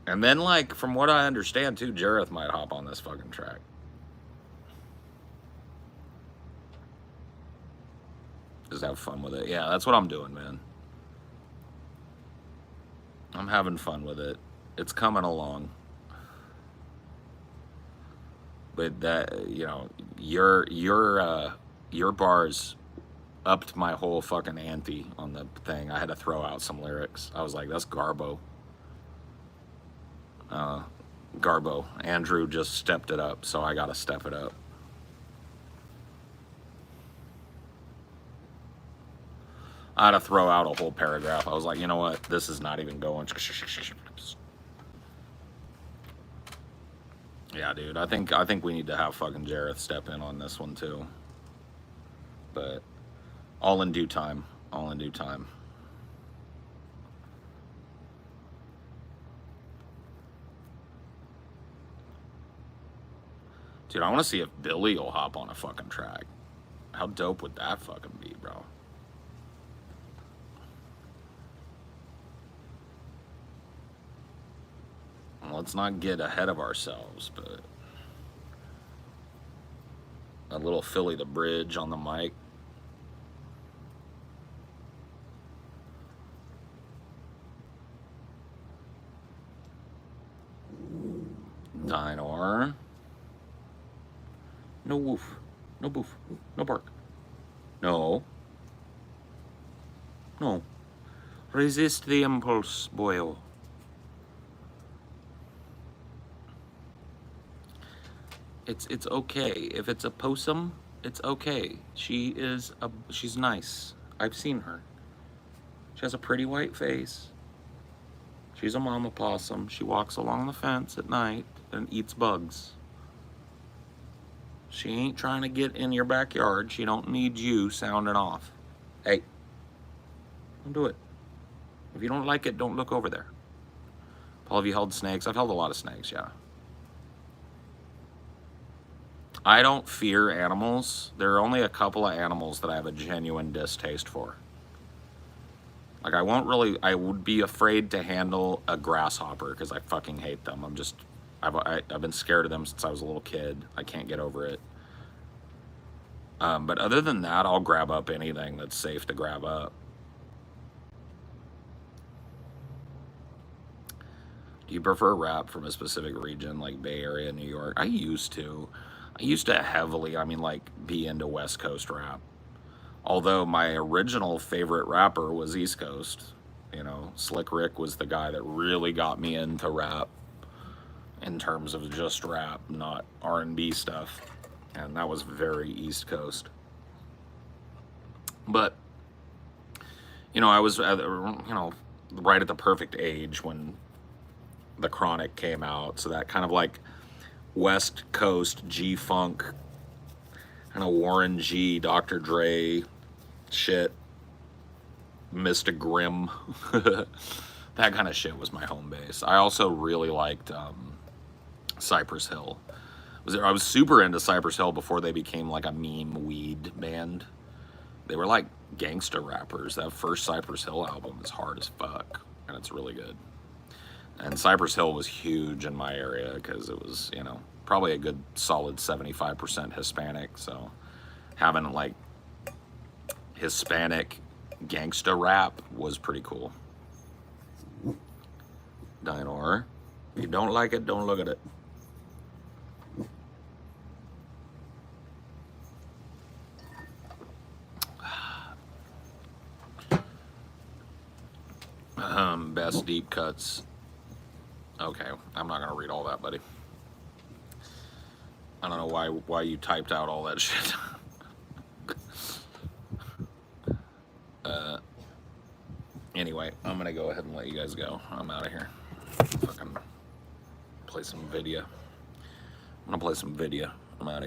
And then, like, from what I understand, too, Jareth might hop on this fucking track. Just have fun with it. Yeah, that's what I'm doing, man. I'm having fun with it. It's coming along. But that, you know, your bars upped my whole fucking ante on the thing. I had to throw out some lyrics. I was like, that's Garbo. Garbo. Andrew just stepped it up, so I gotta step it up. I had to throw out a whole paragraph. I was like, you know what? This is not even going. Yeah, dude. I think we need to have fucking Jareth step in on this one too. But all in due time. All in due time. Dude, I want to see if Billy will hop on a fucking track. How dope would that fucking be, bro? Let's not get ahead of ourselves, but a little Philly the Bridge on the mic. Dinor. No woof. No boof. No bark. No. No. Resist the impulse, boyo. It's okay. If it's a possum, it's okay. She's nice. I've seen her. She has a pretty white face. She's a mama possum. She walks along the fence at night and eats bugs. She ain't trying to get in your backyard. She don't need you sounding off. Hey, don't do it. If you don't like it, don't look over there. Paul, have you held snakes? I've held a lot of snakes, yeah. I don't fear animals. There are only a couple of animals that I have a genuine distaste for. Like, I would be afraid to handle a grasshopper because I fucking hate them. I've been scared of them since I was a little kid. I can't get over it. But other than that, I'll grab up anything that's safe to grab up. Do you prefer rap from a specific region, like Bay Area, New York? I used to heavily, be into West Coast rap. Although my original favorite rapper was East Coast. You know, Slick Rick was the guy that really got me into rap in terms of just rap, not R&B stuff. And that was very East Coast. But, I was, right at the perfect age when The Chronic came out. So that kind of like West Coast G-Funk, kind of Warren G, Dr. Dre shit, Mr. Grimm. That kind of shit was my home base. I also really liked Cypress Hill. I was super into Cypress Hill before they became like a meme weed band. They were like gangster rappers. That first Cypress Hill album is hard as fuck, and it's really good. And Cypress Hill was huge in my area because it was, probably a good solid 75% Hispanic. So having like Hispanic gangsta rap was pretty cool. Dinor, if you don't like it, don't look at it. Best deep cuts. Okay, I'm not gonna read all that, buddy. I don't know why you typed out all that shit. Anyway, I'm gonna go ahead and let you guys go. I'm out of here. Fucking play some video. I'm gonna play some video. I'm out of here.